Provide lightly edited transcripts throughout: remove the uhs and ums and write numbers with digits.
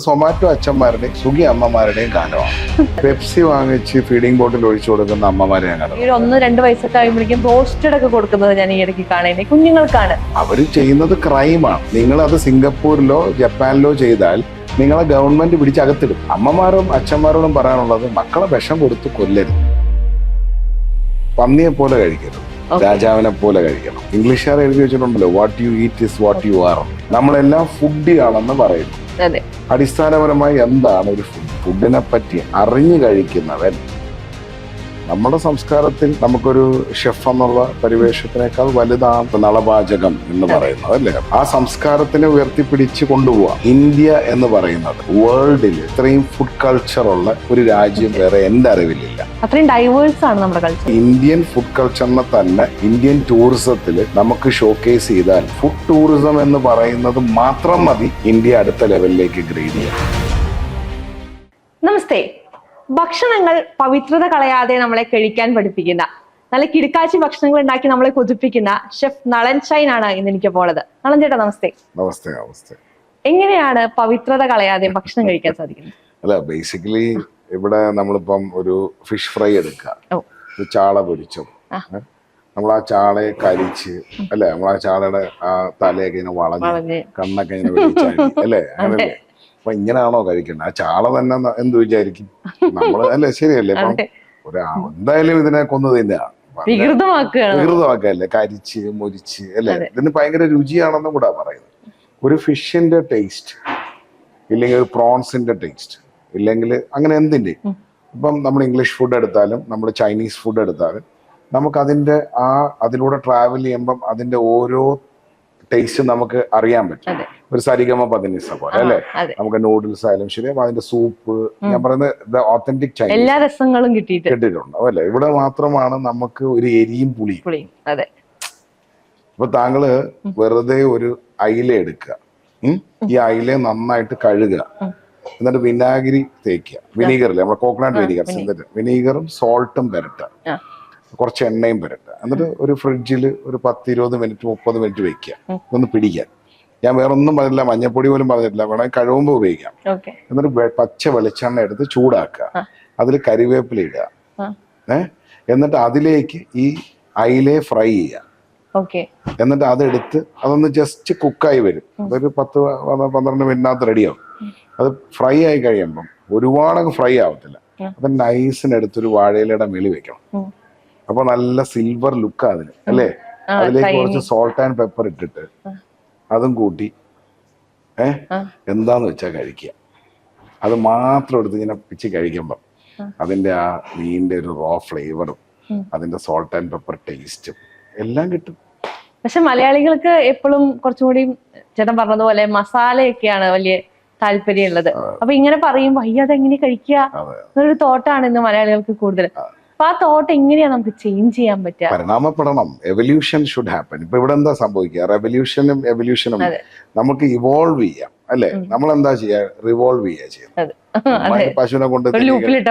സൊമാറ്റോ അച്ഛന്മാരുടെയും സ്വിഗ്ഗി അമ്മമാരുടെയും കാലമാണ്. പെപ്സി വാങ്ങിച്ച് ഫീഡിംഗ് ബോട്ടിൽ ഒഴിച്ചു കൊടുക്കുന്ന അമ്മമാരെ ഞാൻ കണ്ടു. 1-2 വയസ്സൊക്കെ ആകുമ്പോഴേക്കും റോസ്റ്റഡ് ഒക്കെ കൊടുക്കുന്നത് ഞാൻ ഈ ഇടയ്ക്ക് കാണുന്നത് കുഞ്ഞുങ്ങൾക്കാണ്. അവര് ചെയ്യുന്നത് ക്രൈമാണ്. നിങ്ങൾ അത് സിംഗപ്പൂരിലോ ജപ്പാനിലോ ചെയ്താൽ നിങ്ങളെ ഗവൺമെന്റ് പിടിച്ചകത്തിടും. അമ്മമാരും അച്ഛന്മാരോടും പറയാനുള്ളത് മക്കളെ വിഷം കൊടുത്ത് കൊല്ലരുത്. പന്നിയെ പോലെ കഴിക്കരുത്, രാജാവിനെ പോലെ കഴിക്കണം. ഇംഗ്ലീഷുകാർ എഴുതി വെച്ചിട്ടുണ്ടല്ലോ, what you eat is what you are. നമ്മളെല്ലാം ഫുഡിയാണെന്ന് പറയുന്നു. അടിസ്ഥാനപരമായി എന്താണ് ഒരു ഫുഡ്? ഫുഡിനെ പറ്റി അറിഞ്ഞു കഴിക്കുന്നവൻ. നമ്മുടെ സംസ്കാരത്തിൽ നമുക്കൊരു ഷെഫ് എന്നുള്ള പരിവേഷത്തിനേക്കാൾ വലുതാണ് നളപാചകം എന്ന് പറയുന്നത്, അല്ലേ? ആ സംസ്കാരത്തിനെ ഉയർത്തിപ്പിടിച്ച് കൊണ്ടുപോവാം. ഇന്ത്യ എന്ന് പറയുന്നത് വേൾഡിൽ ഇത്രയും ഫുഡ് കൾച്ചർ ഉള്ള ഒരു രാജ്യം വേറെ എന്റെ അറിവിലില്ല. അത്രയും ഡൈവേഴ്സ് ആണ് നമ്മുടെ കൾച്ചർ. ഇന്ത്യൻ ഫുഡ് കൾച്ചറിനെ തന്നെ ഇന്ത്യൻ ടൂറിസത്തിൽ നമുക്ക് ഷോക്കേസ് ചെയ്താൽ ഫുഡ് ടൂറിസം എന്ന് പറയുന്നത് മാത്രം മതി ഇന്ത്യ അടുത്ത ലെവലിലേക്ക് ഗ്രേഡ് ചെയ്യാൻ. നമസ്തേ. ഭക്ഷണങ്ങൾ പവിത്രത കളയാതെ നമ്മളെ കഴിക്കാൻ പഠിപ്പിക്കുന്ന, നല്ല കിടക്കാച്ചി ഭക്ഷണങ്ങൾ ഉണ്ടാക്കി നമ്മളെ കൊതിപ്പിക്കുന്ന ഷെഫ് നളൻ ഷൈൻ ആണ് ഇന്ന് എനിക്കൊപ്പം ഉള്ളത്. നളൻ ചേട്ടാ നമസ്തേ. നമസ്തേ. നമസ്തേ. എങ്ങനെയാണ് പവിത്രത കളയാതെ ഭക്ഷണം കഴിക്കാൻ സാധിക്കുന്നത്? അല്ല, ബേസിക്കലി ഇവിടെ നമ്മളിപ്പം ഒരു ഫിഷ് ഫ്രൈ എടുക്കുക, ഒരു ചാള പൊരിച്ചു, നമ്മൾ ആ ചാളയെ കരിച്ച്, അല്ലെ, നമ്മൾ ആ ചാളയുടെ ആ തലയൊക്കെ ഇങ്ങനെ വളഞ്ഞ് കണ്ണൊക്കെ ഇങ്ങനെ വെളിച്ചാടി, അല്ലേ? അങ്ങനല്ലേ? അപ്പൊ ഇങ്ങനെയാണോ കഴിക്കേണ്ടത്? ആ ചാള തന്നെ എന്ത് വിചാരിക്കും നമ്മള്, അല്ലേ? ശരിയല്ലേ? ഇപ്പം എന്തായാലും ഇതിനെ കൊന്നു തന്നെയാണ്, വികൃതമാക്കല്ലേ, കരിച്ച് മുരിച്ച്, അല്ലെ? ഇതിന് ഭയങ്കര രുചിയാണെന്നും കൂടാ പറയുന്നത്. ഒരു ഫിഷിന്റെ ടേസ്റ്റ് ഇല്ലെങ്കിൽ ഒരു പ്രോൺസിന്റെ ടേസ്റ്റ് ഇല്ലെങ്കിൽ അങ്ങനെ എന്തിന്റെ, ഇപ്പം നമ്മൾ ഇംഗ്ലീഷ് ഫുഡ് എടുത്താലും നമ്മൾ ചൈനീസ് ഫുഡ് എടുത്താലും നമുക്ക് അതിലൂടെ ട്രാവൽ ചെയ്യുമ്പം അതിന്റെ ഓരോ ടേസ്റ്റ് നമുക്ക് അറിയാൻ പറ്റും. ഒരു സരിഗമ പതിനിസ പോലെ, അല്ലെ? നമുക്ക് നൂഡിൽസ് ആയാലും ശരി, അതിന്റെ സൂപ്പ്, ഞാൻ പറയുന്നത് ഓത്തന്റിക് ചൈനീസ് എല്ലാ രസങ്ങളും കിട്ടിയിട്ടുണ്ട്, അല്ലെ? ഇവിടെ മാത്രമാണ് നമുക്ക് ഒരു എരിയും പുളിയും. അപ്പൊ താങ്കള് വെറുതെ ഒരു അയില എടുക്കുക, ഈ അയില നന്നായിട്ട് കഴുകുക, എന്നിട്ട് വിനാഗിരി തേക്കുക, വിനീഗറില്ലേ, നമ്മുടെ കോക്കനട്ട് വിനീഗർ, വിനീഗറും സോൾട്ടും പുരട്ടുക, കുറച്ച് എണ്ണയും പുരട്ടുക, എന്നിട്ട് ഒരു ഫ്രിഡ്ജിൽ ഒരു 10-20 മിനിറ്റ് 30 മിനിറ്റ് വെക്കുക, ഒന്ന് പിടിക്കാൻ. ഞാൻ വേറെ ഒന്നും പറഞ്ഞില്ല, മഞ്ഞപ്പൊടി പോലും പറഞ്ഞിട്ടില്ല, വേണമെങ്കിൽ കഴിവുമ്പോൾ ഉപയോഗിക്കാം. എന്നിട്ട് പച്ച വെളിച്ചെണ്ണ എടുത്ത് ചൂടാക്കുക, അതിൽ കരിവേപ്പില ഇടുക, എന്നിട്ട് അതിലേക്ക് ഈ അയിലയെ ഫ്രൈ ചെയ്യുക. എന്നിട്ട് അതെടുത്ത് അതൊന്ന് ജസ്റ്റ് കുക്കായി വരും, അതൊരു 10-12 മിനിറ്റിനകത്ത് റെഡിയാവും. അത് ഫ്രൈ ആയി കഴിയുമ്പം ഒരുപാടങ്ങ് ഫ്രൈ ആവത്തില്ല, അത് നൈസിനെടുത്തൊരു വാഴയിലയുടെ മേളിൽ വെക്കണം. അപ്പൊ നല്ല സിൽവർ ലുക്ക് അതിന്, അല്ലേ? അതിലേക്ക് കുറച്ച് സോൾട്ട് ആൻഡ് പെപ്പർ ഇട്ടിട്ട് അതും കൂട്ടി എന്താന്ന് വെച്ചാൽ കഴിക്കുക. അത് മാത്രം എടുത്ത് ഇങ്ങനെ പിച്ച് കഴിക്കുമ്പം അതിന്റെ ആ മീനിന്റെ ഒരു റോ ഫ്ലേവറും അതിന്റെ സോൾട്ട് ആൻഡ് പെപ്പർ ടേസ്റ്റും എല്ലാം കിട്ടും. പക്ഷെ മലയാളികൾക്ക് എപ്പോഴും കുറച്ചുകൂടി ചേട്ടൻ പറഞ്ഞതുപോലെ മസാലയൊക്കെയാണ് വലിയ താല്പര്യമുള്ളത്. അപ്പൊ ഇങ്ങനെ പറയുമ്പോ അയ്യോ അതെങ്ങനെ കഴിക്കുക എന്നൊരു തോട്ടാണ് ഇന്ന് മലയാളികൾക്ക് കൂടുതൽ. അപ്പൊ ആ തോട്ട് എങ്ങനെയാ നമുക്ക് ചേഞ്ച് ചെയ്യാൻ പറ്റുക? പരിണാമപ്പെടണം. Evolution should happen. ഇപ്പൊ ഇവിടെ എന്താ സംഭവിക്കുക? റെവല്യൂഷനും എവല്യൂഷനും നമുക്ക് ഇവോൾവ് ചെയ്യാം, അല്ലെ? നമ്മൾ എന്താ ചെയ്യാ? റിവോൾവ് ചെയ്യുക. പശുവിനെ കൊണ്ട്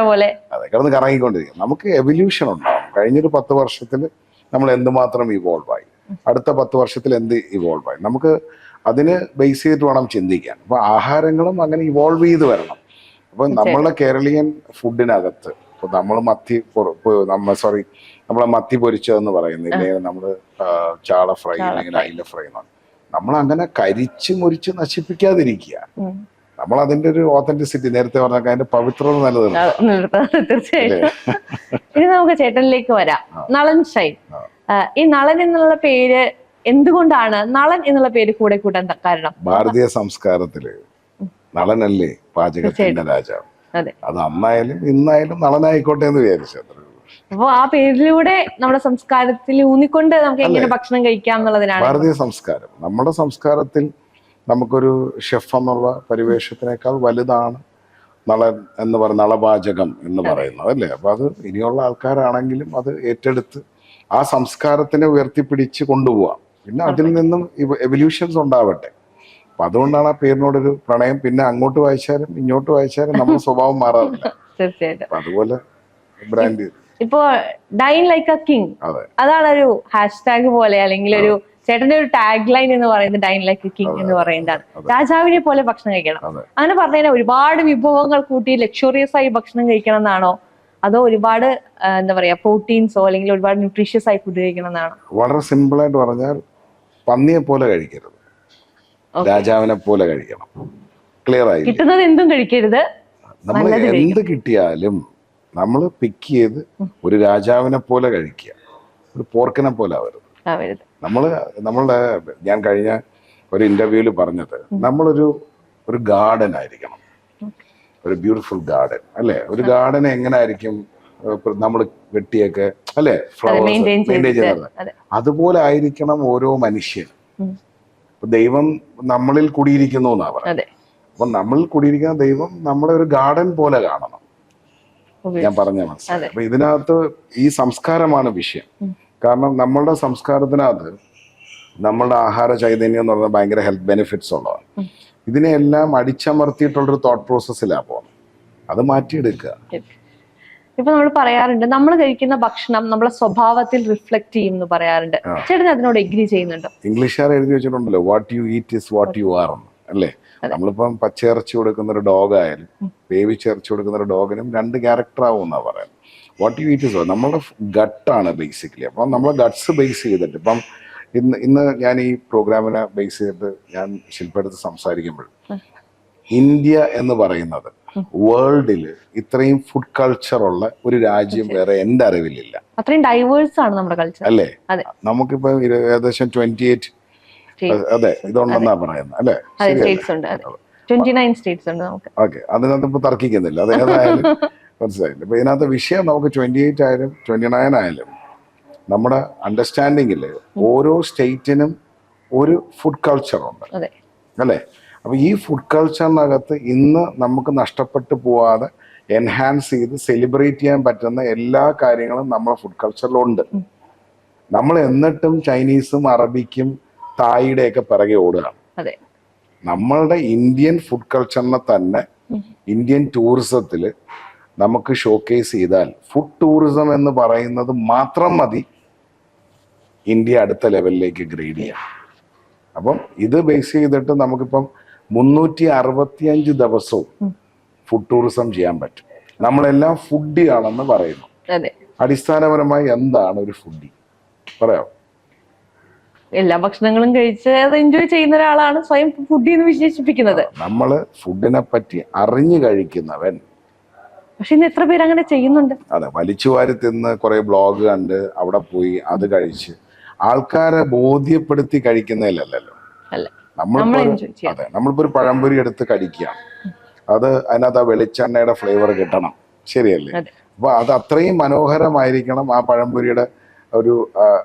പോലെ കിടന്ന് കറങ്ങിക്കൊണ്ടിരിക്കും. നമുക്ക് എവല്യൂഷൻ ഉണ്ടാവും. കഴിഞ്ഞൊരു 10 വർഷത്തിൽ നമ്മൾ എന്തുമാത്രം ഇവോൾവ് ആയി, അടുത്ത 10 വർഷത്തിൽ എന്ത് ഇവോൾവ് ആയി, നമുക്ക് അതിന് ബേസ് ചെയ്തിട്ട് വേണം ചിന്തിക്കാൻ. അപ്പൊ ആഹാരങ്ങളും അങ്ങനെ ഇവോൾവ് ചെയ്ത് വരണം. അപ്പൊ നമ്മളുടെ കേരളീയൻ ഫുഡിനകത്ത് ഇപ്പൊ നമ്മളെ മത്തി പൊരിച്ചതെന്ന് പറയുന്നില്ലേ, നമ്മള് ചാള ഫ്രൈ അല്ലെങ്കിൽ അയില ഫ്രൈ എന്നാണ്. നമ്മൾ അങ്ങനെ കരിച്ച് മുരിച്ച് നശിപ്പിക്കാതിരിക്കുക. നമ്മൾ അതിന്റെ ഒരു ഓതന്റിസിറ്റി, നേരത്തെ പറഞ്ഞ അതിന്റെ പവിത്രത നിലനിർത്തും. തീർച്ചയായിട്ടും. ഇനി നമുക്ക് ചേട്ടനിലേക്ക് വരാം. നളൻ ഷൈൻ, ഈ നളൻ എന്നുള്ള പേര് എന്തുകൊണ്ടാണ് നളൻ എന്നുള്ള പേര് കൂടെ കൂട്ടാൻ കാരണം? ഭാരതീയ സംസ്കാരത്തില് നളനല്ലേ പാചകത്തിന്റെ രാജാവ്. അത് അന്നായാലും ഇന്നായാലും നളനായിക്കോട്ടെ എന്ന് വിചാരിച്ചു. അപ്പൊ ആ പേരിലൂടെ നമ്മുടെ സംസ്കാരത്തിൽ ഊന്നിക്കൊണ്ട് നമുക്ക് എങ്ങനെ ഭക്ഷണം കഴിക്കാം എന്നുള്ളതിനാണ് ഭാരതീയ സംസ്കാരം. നമ്മുടെ സംസ്കാരത്തിൽ നമുക്കൊരു ഷെഫ് എന്നുള്ള പരിവേഷത്തിനേക്കാൾ വലുതാണ് നളൻ എന്ന് പറയുന്ന നളപാചകം എന്ന് പറയുന്നത്, അല്ലേ? അപ്പൊ അത് ഇനിയുള്ള ആൾക്കാരാണെങ്കിലും അത് ഏറ്റെടുത്ത് ആ സംസ്കാരത്തിനെ ഉയർത്തിപ്പിടിച്ച് കൊണ്ടുപോവാം. പിന്നെ അതിൽ നിന്നും എവല്യൂഷൻസ് ഉണ്ടാവട്ടെ. അപ്പൊ അതുകൊണ്ടാണ് ആ പേരിനോടൊരു പ്രണയം. പിന്നെ അങ്ങോട്ട് വായിച്ചാലും ഇങ്ങോട്ട് വായിച്ചാലും നമ്മുടെ സ്വഭാവം മാറാറില്ല. തീർച്ചയായിട്ടും. അതുപോലെ ബ്രാൻഡ് ഇപ്പോ ഡൈൻ ലൈക്ക് എ കിങ്, അതാണ് ഒരു ഹാഷ്ടാഗ് പോലെ അല്ലെങ്കിൽ ഒരു ചേട്ടന്റെ ഒരു ടാഗ് ലൈൻ എന്ന് പറയുന്നത് ഡൈൻ ലൈക്ക് കിങ് എന്ന് പറയുന്നതാണ്. രാജാവിനെ പോലെ ഭക്ഷണം കഴിക്കണം. അങ്ങനെ പറഞ്ഞു കഴിഞ്ഞാൽ ഒരുപാട് വിഭവങ്ങൾ കൂട്ടി ലക്ഷറിയസ് ആയി ഭക്ഷണം കഴിക്കണം എന്നാണോ, അതോ ഒരുപാട് എന്താ പറയാ പ്രോട്ടീൻസോ അല്ലെങ്കിൽ ഒരുപാട് ന്യൂട്രീഷ്യസ് ആയി ഫുഡ് കഴിക്കണം എന്നാണോ? വളരെ സിമ്പിൾ ആയിട്ട് പറഞ്ഞാൽ പന്നിയെ പോലെ കഴിക്കരുത്, രാജാവിനെ പോലെ കഴിക്കണം. ക്ലിയർ ആയി? കിട്ടുന്നത് എന്തും കഴിക്കരുത്. നമ്മൾ എന്ത് കിട്ടിയാലും നമ്മൾ പിക്ക് ചെയ്ത് ഒരു രാജാവിനെ പോലെ കഴിക്കുക, ഒരു പോർക്കിനെ പോലെ ആവരുത്. ഞാൻ കഴിഞ്ഞ ഒരു ഇന്റർവ്യൂവിൽ പറഞ്ഞത്, നമ്മളൊരു ഗാർഡൻ ആയിരിക്കണം, ഒരു ബ്യൂട്ടിഫുൾ ഗാർഡൻ അല്ലെ. ഒരു ഗാർഡൻ എങ്ങനെ ആയിരിക്കും നമ്മൾ വെട്ടിയൊക്കെ അല്ലെ, ഫ്ലവേഴ്സ് മെയിൻറ്റെയിൻ ചെയ്യുന്നത്. അതുപോലെ ആയിരിക്കണം ഓരോ മനുഷ്യൻ. ദൈവം നമ്മളിൽ കുടിയിരിക്കുന്നു എന്നാ പറയുന്നത്. അപ്പൊ നമ്മളിൽ കുടിയിരിക്കുന്ന ദൈവം നമ്മളെ ഒരു ഗാർഡൻ പോലെ കാണണം. ഞാൻ പറഞ്ഞ മനസ്സിലായി. അപ്പൊ ഇതിനകത്ത് ഈ സംസ്കാരമാണ് വിഷയം. കാരണം നമ്മളുടെ സംസ്കാരത്തിനകത്ത് നമ്മളുടെ ആഹാര ചൈതന്യം എന്ന് പറഞ്ഞാൽ ഭയങ്കര ഹെൽത്ത് ബെനിഫിറ്റ്സ് ഉള്ളതാണ്. ഇതിനെല്ലാം അടിച്ചമർത്തിയിട്ടുള്ളൊരു തോട്ട് പ്രോസസ്സിലാണ് പോകുന്നത്. അത് മാറ്റിയെടുക്കുക. ഇപ്പൊ നമ്മൾ പറയാറുണ്ട്, നമ്മൾ കഴിക്കുന്ന ഭക്ഷണം നമ്മളെ സ്വഭാവത്തിൽ റിഫ്ലക്ട് ചെയ്യും എന്ന് പറയാറുണ്ട്. ചേട്ടൻ അതിനോട് എഗ്രി ചെയ്യുന്നുണ്ടോ? ഇംഗ്ലീഷുകാർ എഴുതി വെച്ചിട്ടുണ്ടല്ലോ, what you eat is what you are അല്ലേ. നമ്മളിപ്പം പച്ചയിറച്ചി കൊടുക്കുന്ന ഒരു ഡോഗ് ആയാലും വേവിച്ചിറച്ചി കൊടുക്കുന്ന ഒരു ഡോഗിനും രണ്ട് ക്യാരക്ടർ ആവും എന്നാ പറയുന്നത്. വാട്ട് യു ഈറ്റ് ഇസ് നമ്മുടെ ഗട്ടാണ് ബേസിക്കലി. അപ്പം നമ്മളെ ഗട്ട്സ് ബേസ് ചെയ്തിട്ട് ഇപ്പം ഇന്ന് ഞാൻ ഈ പ്രോഗ്രാമിനെ ബേസ് ചെയ്തിട്ട് ഞാൻ ശില്പടുത്ത് സംസാരിക്കുമ്പോൾ, ഇന്ത്യ എന്ന് പറയുന്നത് വേൾഡില് ഇത്രയും ഫുഡ് കൾച്ചർ ഉള്ള ഒരു രാജ്യം വേറെ എന്റെ അറിവിലില്ല. അത്രയും ഡൈവേഴ്സ് ആണ് നമ്മുടെ കൾച്ചർ അല്ലേ. നമുക്കിപ്പോ ഏകദേശം 28 അതെ ഇതുണ്ടെന്നാ പറയുന്നത് അല്ലെ. ഓക്കെ, അതിനകത്ത് ഇപ്പൊ തർക്കിക്കുന്നില്ല. അത് ഏതായാലും മനസ്സിലായില്ല. ഇപ്പൊ ഇതിനകത്ത് വിഷയം നമുക്ക് 28 ആയാലും 29 ആയാലും നമ്മുടെ അണ്ടർസ്റ്റാൻഡിങ്ങില് ഓരോ സ്റ്റേറ്റിനും ഒരു ഫുഡ് കൾച്ചർ ഉണ്ട് അല്ലെ. അപ്പൊ ഈ ഫുഡ് കൾച്ചറിനകത്ത് ഇന്ന് നമുക്ക് നഷ്ടപ്പെട്ടു പോവാതെ എൻഹാൻസ് ചെയ്ത് സെലിബ്രേറ്റ് ചെയ്യാൻ പറ്റുന്ന എല്ലാ കാര്യങ്ങളും നമ്മുടെ ഫുഡ് കൾച്ചറിലുണ്ട്. നമ്മൾ എന്നിട്ടും ചൈനീസും അറബിക്കും തായിയുടെ ഒക്കെ പിറകെ ഓടുകയാണ്. നമ്മളുടെ ഇന്ത്യൻ ഫുഡ് കൾച്ചറിനെ തന്നെ ഇന്ത്യൻ ടൂറിസത്തില് നമുക്ക് ഷോക്കേസ് ചെയ്താൽ, ഫുഡ് ടൂറിസം എന്ന് പറയുന്നത് മാത്രം മതി ഇന്ത്യ അടുത്ത ലെവലിലേക്ക് ഗ്രേഡ് ചെയ്യാം. അപ്പം ഇത് ബേസ് ചെയ്തിട്ട് നമുക്കിപ്പം 365 ദിവസവും ഫുഡ് ടൂറിസം ചെയ്യാൻ പറ്റും. നമ്മളെല്ലാം ഫുഡി ആണെന്ന് പറയുന്നു. അടിസ്ഥാനപരമായി എന്താണ് ഒരു ഫുഡി പറയാം? എല്ലാ ഭക്ഷണങ്ങളും കഴിച്ച് അത് എൻജോയ് ചെയ്യുന്ന ഒരാളാണ് സ്വയം ഫുഡി എന്ന് വിശേഷിപ്പിക്കുന്നത്. നമ്മള് ഫുഡിനെ പറ്റി അറിഞ്ഞു കഴിക്കുന്നവൻ. പക്ഷെ ഇന്ന് എത്ര പേര് അങ്ങനെ ചെയ്യുന്നുണ്ട്? അതെ, വലിച്ചുവാരി തിന്ന് കുറെ ബ്ലോഗ് കണ്ട് അവിടെ പോയി അത് കഴിച്ച് ആൾക്കാരെ ബോധ്യപ്പെടുത്തി കഴിക്കുന്നതിലല്ലോ. നമ്മളിപ്പോ ഒരു പഴംപൊരി എടുത്ത് കഴിക്കുകയാണ്, അത് അതിനകത്ത് ആ വെളിച്ചെണ്ണയുടെ ഫ്ലേവർ കിട്ടണം, ശരിയല്ലേ? അപ്പൊ അത് അത്രയും മനോഹരമായിരിക്കണം. ആ പഴംപൊരിയുടെ ഒരു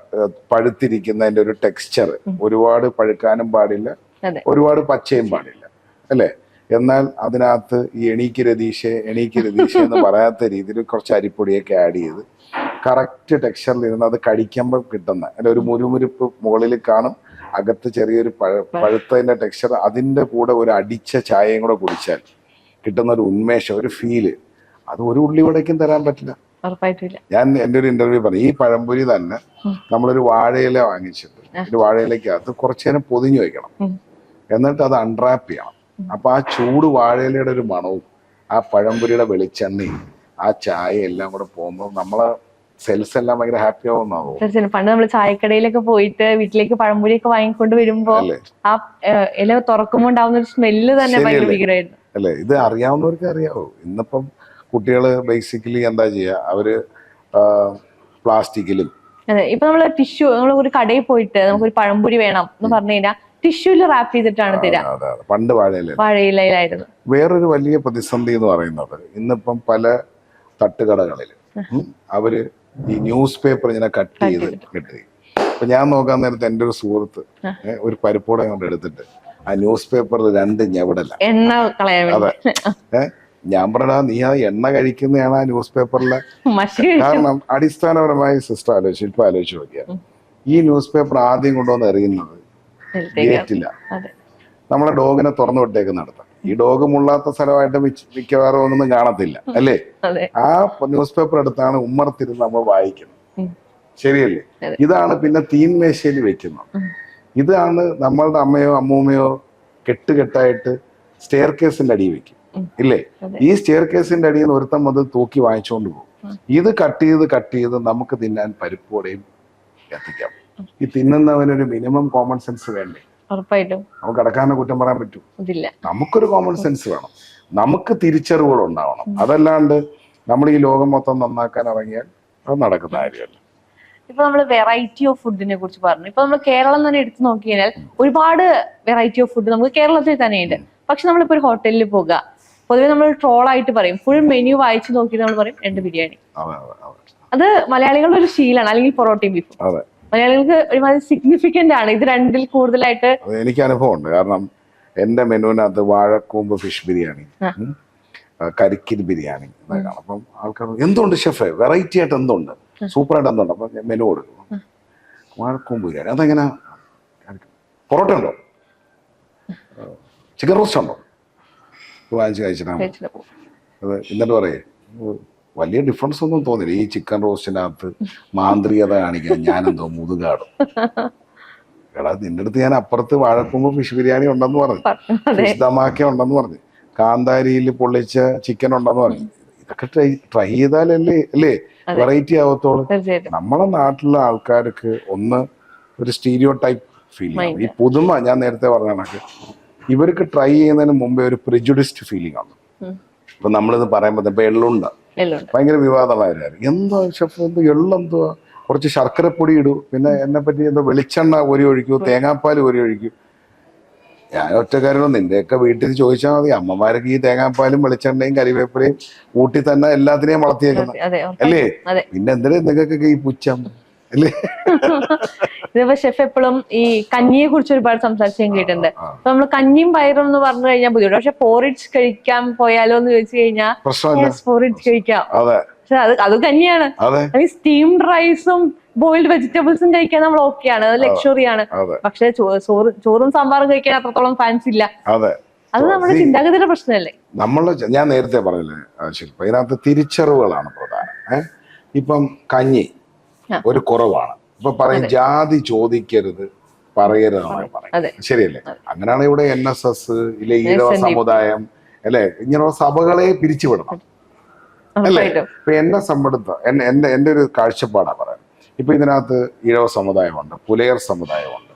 പഴുത്തിരിക്കുന്നതിന്റെ ഒരു ടെക്സ്ചർ, ഒരുപാട് പഴുക്കാനും പാടില്ല, ഒരുപാട് പച്ചയും പാടില്ല അല്ലെ. എന്നാൽ അതിനകത്ത് ഈ എണീക്ക് രതീഷ് എന്ന് പറയാത്ത രീതിയിൽ കുറച്ച് അരിപ്പൊടിയൊക്കെ ആഡ് ചെയ്ത് കറക്റ്റ് ടെക്സ്ചറിൽ ഇരുന്ന് അത് കഴിക്കുമ്പോൾ കിട്ടുന്ന അല്ലെ ഒരു മുരുമുരുപ്പ് മുകളിൽ കാണും, അകത്ത് ചെറിയൊരു പഴുത്തതിന്റെ ടെക്സ്ചർ, അതിന്റെ കൂടെ ഒരു അടിച്ച ചായയും കൂടെ കുടിച്ചാൽ കിട്ടുന്ന ഒരു ഉന്മേഷം, ഒരു ഫീല്, അത് ഒരു ഉള്ളിവടയ്ക്കും തരാൻ പറ്റില്ല. ഞാൻ എൻ്റെ ഒരു ഇന്റർവ്യൂ പറഞ്ഞു, ഈ പഴംപൊരി തന്നെ നമ്മളൊരു വാഴയില വാങ്ങിച്ചിട്ട് ഒരു വാഴയിലക്കകത്ത് കുറച്ചു നേരം പൊതിഞ്ഞു വെക്കണം, എന്നിട്ട് അത് അൺറാപ്പ് ചെയ്യണം. അപ്പൊ ആ ചൂട് വാഴയിലയുടെ ഒരു മണവും ആ പഴംപൊരിയുടെ വെളിച്ചെണ്ണയും ആ ചായ എല്ലാം കൂടെ പോകുമ്പോൾ നമ്മളെ സെൽസ് എല്ലാം ഭയങ്കര ഹാപ്പി ആവുന്നാവും. പണ്ട് നമ്മൾ ചായക്കടയിലൊക്കെ പോയിട്ട് വീട്ടിലേക്ക് പഴംപൊരിയൊക്കെ വാങ്ങിക്കൊണ്ട് വരുമ്പോ ആ ഇല തുറക്കുമ്പോ ഉണ്ടാവുന്ന ഒരു സ്മെല്ല് തന്നെ ഭയങ്കര ഭീകരമായിരുന്നു അല്ലെ. ഇത് അറിയാവുന്നവർക്ക് അറിയാവൂ. ഇന്നിപ്പം കുട്ടികള് ബേസിക്കലി എന്താ ചെയ്യാ, അവര് പ്ലാസ്റ്റിക്കിലും. അതെ, ഇപ്പൊ നമ്മള് ടിഷ്യൂ, നമ്മൾ ഒരു കടയിൽ പോയിട്ട് നമുക്കൊരു പഴംപൊരി വേണം എന്ന് പറഞ്ഞു കഴിഞ്ഞാൽ ടിഷ്യൂല് റാപ്പ് ചെയ്തിട്ടാണ് തരാ. പണ്ട് വാഴയിലായിരുന്നു. വേറൊരു വലിയ പ്രതിസന്ധി എന്ന് പറയുന്നത്, ഇന്നിപ്പം പല തട്ടുകടകളില് അവര് ഈ ന്യൂസ് പേപ്പർ ഇങ്ങനെ കട്ട് ചെയ്ത് കിട്ടി. അപ്പൊ ഞാൻ നോക്കാൻ നേരത്തെ എൻ്റെ ഒരു സുഹൃത്ത് ഒരു പരിപ്പോടെ കൊണ്ട് എടുത്തിട്ട് ആ ന്യൂസ് പേപ്പറിൽ 2 ഞെവിടല എണ്ണ കളയാൻ. അതെ, ഞാൻ പറഞ്ഞാ നീ ആ എണ്ണ കഴിക്കുന്നതാണ് ആ ന്യൂസ് പേപ്പറിലെ. കാരണം അടിസ്ഥാനപരമായി സിസ്റ്റർ ആലോചിച്ചു, ഇപ്പൊ ആലോചിച്ച് നോക്കിയാ ഈ ന്യൂസ് പേപ്പർ ആദ്യം കൊണ്ടുവന്ന് എറിയുന്നത് ഗേറ്റില്ല, നമ്മളെ ഡോഗിനെ തുറന്നു വിട്ടേക്കുന്നിടത്ത്. ഈ ഡോഗ് മുള്ളാത്ത സ്ഥലമായിട്ട് മിക്കവാറും ഒന്നും കാണത്തില്ല അല്ലേ. ആ ന്യൂസ് പേപ്പർ എടുത്താണ് ഉമ്മർത്തിരുന്ന് നമ്മൾ വായിക്കുന്നത്, ശരിയല്ലേ? ഇതാണ് പിന്നെ തീൻമേശയിൽ വെക്കുന്നത്. ഇതാണ് നമ്മളുടെ അമ്മയോ അമ്മൂമ്മയോ കെട്ടുകെട്ടായിട്ട് സ്റ്റെയർ കേസിന്റെ അടിയിൽ വെക്കും ഇല്ലേ? ഈ സ്റ്റെയർ കേസിന്റെ അടിയിൽ നിന്ന് ഒരുത്തം അത് തൂക്കി വാങ്ങിച്ചുകൊണ്ട് പോകും. ഇത് കട്ട് ചെയ്ത് നമുക്ക് തിന്നാൻ പരിപ്പോടെയും എത്തിക്കാം. ഈ തിന്നുന്നവനൊരു മിനിമം കോമൺ സെൻസ് വേണ്ടേ? ഉറപ്പായിട്ടും. നമുക്ക് കടക്കാരനെ കുറ്റം പറയാൻ പറ്റൂ? നമുക്കൊരു കോമൺ സെൻസ് വേണം, നമുക്ക് തിരിച്ചറിവുകൾ ഉണ്ടാവണം. അതല്ലാണ്ട് നമ്മൾ ഈ ലോകം മൊത്തം നന്നാക്കാൻ ഇറങ്ങിയാൽ അത് നടക്കുന്ന കാര്യമല്ല. ഇപ്പൊ നമ്മൾ വെറൈറ്റി ഓഫ് ഫുഡിനെ കുറിച്ച് പറഞ്ഞു. ഇപ്പൊ നമ്മൾ കേരളം തന്നെ എടുത്തു നോക്കി കഴിഞ്ഞാൽ ഒരുപാട് വെറൈറ്റി ഓഫ് ഫുഡ് നമുക്ക് കേരളത്തിൽ തന്നെയുണ്ട്. പക്ഷെ നമ്മളിപ്പോ ഒരു ഹോട്ടലിൽ പോകുക, പൊതുവെ നമ്മൾ ട്രോളായിട്ട് പറയും, ഫുൾ മെനു വായിച്ചു നോക്കി നമ്മൾ പറയും 2 ബിരിയാണി. അത് മലയാളികളുടെ ഒരു ശീലമാണ്. അല്ലെങ്കിൽ പൊറോട്ടയും ബീഫും മലയാളികൾക്ക് ഒരുമാതിരി സിഗ്നിഫിക്കന്റ് ആണ്. ഇത് രണ്ടിൽ കൂടുതലായിട്ട് എനിക്ക് അനുഭവം ഉണ്ട്. കാരണം എന്റെ മെനുവിനകത്ത് വാഴക്കൂമ്പ് ഫിഷ് ബിരിയാണി, കരിക്കിൽ ബിരിയാണി കാണാം. അപ്പം ആൾക്കാർ എന്തുണ്ട് ഷെഫ്, വെറൈറ്റി ആയിട്ട് എന്തുണ്ട്, സൂപ്പറായിട്ട് എന്തുണ്ട്? അപ്പൊ മെനു കൊടുക്കും, വാഴക്കൂമ്പ് ബിരിയാണി. അതെങ്ങനെ? പൊറോട്ട ഉണ്ടോ, ചിക്കൻ റോസ്റ്റ് ഉണ്ടോ, വാങ്ങിച്ച് കഴിച്ചിട്ടാണ് അത്. എന്നിട്ട് പറയേ വലിയ ഡിഫറൻസ് ഒന്നും തോന്നില്ല. ഈ ചിക്കൻ റോസ്റ്റിനകത്ത് മാന്ത്രികത കാണിക്കാൻ ഞാനെന്തോ മുതുകാടും. എടാ, നിന്റെ അടുത്ത് ഞാൻ അപ്പുറത്ത് വാഴക്കൂമ്പ് ഫിഷ് ബിരിയാണി ഉണ്ടെന്ന് പറഞ്ഞു, ഫിഷ് ദമാക്ക ഉണ്ടെന്ന് പറഞ്ഞു, കാന്താരിയിൽ പൊള്ളിച്ച ചിക്കൻ ഉണ്ടെന്ന് പറഞ്ഞു. ഇതൊക്കെ ട്രൈ ചെയ്താലല്ലേ വെറൈറ്റി ആവത്തോളൂ. നമ്മളെ നാട്ടിലെ ആൾക്കാർക്ക് ഒന്ന് ഒരു സ്റ്റീരിയോ ടൈപ്പ് ഫീൽ ചെയ്യും. ഈ പുതുമ ഞാൻ നേരത്തെ പറഞ്ഞ കണക്ക് ഇവർക്ക് ട്രൈ ചെയ്യുന്നതിന് മുമ്പേ ഒരു പ്രിജുഡിസ്ഡ് ഫീലിംഗ് ആണ്. ഇപ്പൊ നമ്മളിത് പറയുമ്പോ ഇപ്പൊ എള്ളുണ്ട ഭയങ്കര വിവാദമായ കാര്യം. എന്തോ ഷെഫ്, എന്തോ എള്ളെന്തുവാ, കുറച്ച് ശർക്കരപ്പൊടി ഇടൂ, പിന്നെ എന്നെ പറ്റി എന്തോ വെളിച്ചെണ്ണ ഒരു ഒഴിക്കൂ, തേങ്ങാപ്പാൽ ഒരു ഒഴിക്കൂ. ഞാൻ ഒറ്റ കാര്യം, നിന്റെയൊക്കെ വീട്ടിൽ ചോദിച്ചാൽ മതി, അമ്മമാരൊക്കെ ഈ തേങ്ങാപ്പാലും വെളിച്ചെണ്ണയും കരിവേപ്പിലയും കൂട്ടി തന്നെ എല്ലാത്തിനെയും വളർത്തിയേക്കുന്നത് അല്ലേ? പിന്നെ എന്തിനാ നിങ്ങൾക്കൊക്കെ ഈ പുച്ഛം അല്ലേ? ഇതിപ്പോ ഷെഫ് എപ്പോഴും ഈ കഞ്ഞിയെ കുറിച്ച് ഒരുപാട് സംസാരിച്ചു കേട്ടിട്ടുണ്ട്. അപ്പൊ നമ്മള് കഞ്ഞിയും പയറും എന്ന് പറഞ്ഞു കഴിഞ്ഞാൽ ബുദ്ധിമുട്ട്. പക്ഷെ പോറിഡ്ജ് കഴിക്കാൻ പോയാലോ എന്ന് ചോദിച്ചു കഴിഞ്ഞാൽ പോറിഡ്ജ് കഴിക്കാം. പക്ഷെ അത് കഞ്ഞിയാണ്. സ്റ്റീംഡ് റൈസും ബോയിൽഡ് വെജിറ്റബിൾസും കഴിക്കാൻ നമ്മൾ ഓക്കെയാണ്, അത് ലക്ഷറിയാണ്. പക്ഷെ ചോറും സാമ്പാറും കഴിക്കാൻ അത്രത്തോളം ഫാൻസ് ഇല്ല. അത് നമ്മുടെ ചിന്താഗതിയുടെ പ്രശ്നമല്ലേ? ഞാൻ നേരത്തെ പറഞ്ഞില്ലേ ശില്പ, ഇതിനകത്ത് തിരിച്ചറിവുകളാണ് പ്രധാനം. ഇപ്പം കഞ്ഞി ഒരു കുറവാണ്. ഇപ്പൊ പറയും ജാതി ചോദിക്കരുത് പറയരുതെന്നാണ് പറയുന്നത്, ശരിയല്ലേ? അങ്ങനെയാണ് ഇവിടെ NSS ഇല്ലെ, ഈഴവ സമുദായം അല്ലെ, ഇങ്ങനെയുള്ള സഭകളെ പിരിച്ചുവിടണം അല്ലേ? ഇപ്പൊ എന്നെ സംബന്ധിച്ച എന്റെ ഒരു കാഴ്ചപ്പാടാണ് പറയാം. ഇപ്പൊ ഇതിനകത്ത് ഈഴവ സമുദായമുണ്ട്, പുലയർ സമുദായമുണ്ട്.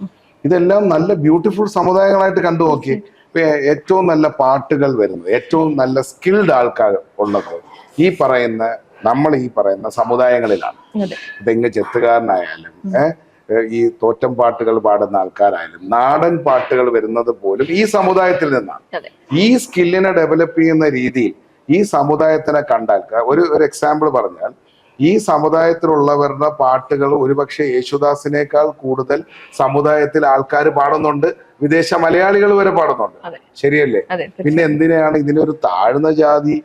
ഇതെല്ലാം നല്ല ബ്യൂട്ടിഫുൾ സമുദായങ്ങളായിട്ട് കണ്ടു നോക്കി. ഇപ്പൊ ഏറ്റവും നല്ല പാട്ടുകൾ വരുന്നത്, ഏറ്റവും നല്ല സ്കിൽഡ് ആൾക്കാർ ഉള്ളത് ഈ പറയുന്ന സമുദായങ്ങളിലാണ്. തെങ്ങ് ചെത്തുകാരനായാലും ഈ തോറ്റം പാട്ടുകൾ പാടുന്ന ആൾക്കാരായാലും നാടൻ പാട്ടുകൾ വരുന്നത് പോലും ഈ സമുദായത്തിൽ നിന്നാണ്. ഈ സ്കില്ലിനെ ഡെവലപ്പ് ചെയ്യുന്ന രീതിയിൽ ഈ സമുദായത്തിനെ കണ്ടാൽ, ഒരു എക്സാമ്പിൾ പറഞ്ഞാൽ, ഈ സമുദായത്തിലുള്ളവരുടെ പാട്ടുകൾ ഒരുപക്ഷെ യേശുദാസിനേക്കാൾ കൂടുതൽ സമുദായത്തിൽ ആൾക്കാർ പാടുന്നുണ്ട്, വിദേശ മലയാളികൾ വരെ പാടുന്നുണ്ട്, ശരിയല്ലേ? പിന്നെ എന്തിനാണ് ഇതിനൊരു താഴ്ന്ന ജാതി,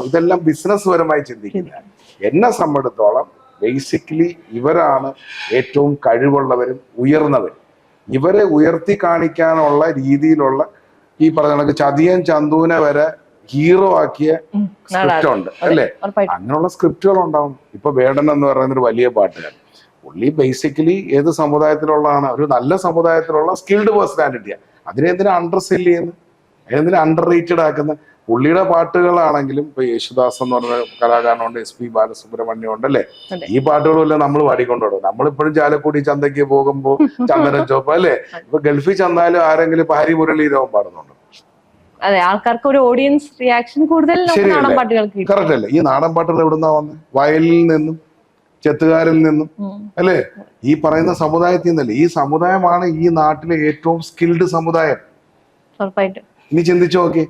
ഇതെല്ലാം ബിസിനസ് പരമായി ചിന്തിക്കുന്നത്? എന്നെ സംബന്ധിച്ചോളം ബേസിക്കലി ഇവരാണ് ഏറ്റവും കഴിവുള്ളവരും ഉയർന്നവരും. ഇവരെ ഉയർത്തി കാണിക്കാനുള്ള രീതിയിലുള്ള ഈ പറഞ്ഞ കണക്ക് ചതിയൻ ചന്തുവിനെ വരെ ഹീറോ ആക്കിയ സ്ക്രിപ്റ്റ് ഉണ്ട് അല്ലേ? അങ്ങനെയുള്ള സ്ക്രിപ്റ്റുകൾ ഉണ്ടാവും. ഇപ്പൊ വേടൻ എന്ന് പറയുന്ന ഒരു വലിയ പാട്ടുകാരൻ, പുള്ളി ബേസിക്കലി ഏത് സമുദായത്തിലുള്ളതാണ്? ഒരു നല്ല സമുദായത്തിലുള്ള സ്കിൽഡ് പേഴ്സണാലിറ്റിയാണ്. അതിനെന്തിനാ അണ്ടർ സെൽ ചെയ്യുന്നത്, അതിനെന്തിനാ അണ്ടർ റേറ്റഡ് ആക്കുന്നത്? പുള്ളിയുടെ പാട്ടുകളാണെങ്കിലും ഇപ്പൊ യേശുദാസ് എന്ന് പറഞ്ഞ കലാകാരനുണ്ട്, SP ബാലസുബ്രഹ്മണ്യം ഉണ്ട് അല്ലേ? ഈ പാട്ടുകളെല്ലാം നമ്മൾ പാടിക്കൊണ്ടുപോകും. നമ്മളിപ്പോഴും ചാലക്കുടി ചന്തയ്ക്ക് പോകുമ്പോ ചന്ദന ചോപ്പ് അല്ലേ? ഇപ്പൊ ഗൾഫിൽ ചെന്നാലും ആരെങ്കിലും ഇപ്പൊ ഹരി മുരളീധരൻ പാടുന്നുണ്ട്. അതെ, ആൾക്കാർക്ക് ഒരു ഓഡിയൻസ് റിയാക്ഷൻ കൂടുതൽ നാടൻ പാട്ടുകൾക്ക്. കറക്റ്റ് അല്ലേ? ഈ നാടൻ പാട്ടുകൾ എവിടുന്നാ വന്നത്? വയലിൽ നിന്നും ചെത്തുകാരിൽ നിന്നും അല്ലേ? ഈ പറയുന്ന സമുദായത്തിൽ നിന്നല്ലേ? ഈ സമുദായമാണ് ഈ നാട്ടിലെ ഏറ്റവും സ്കിൽഡ് സമുദായം. ഇനി ചിന്തിച്ചു നോക്കി,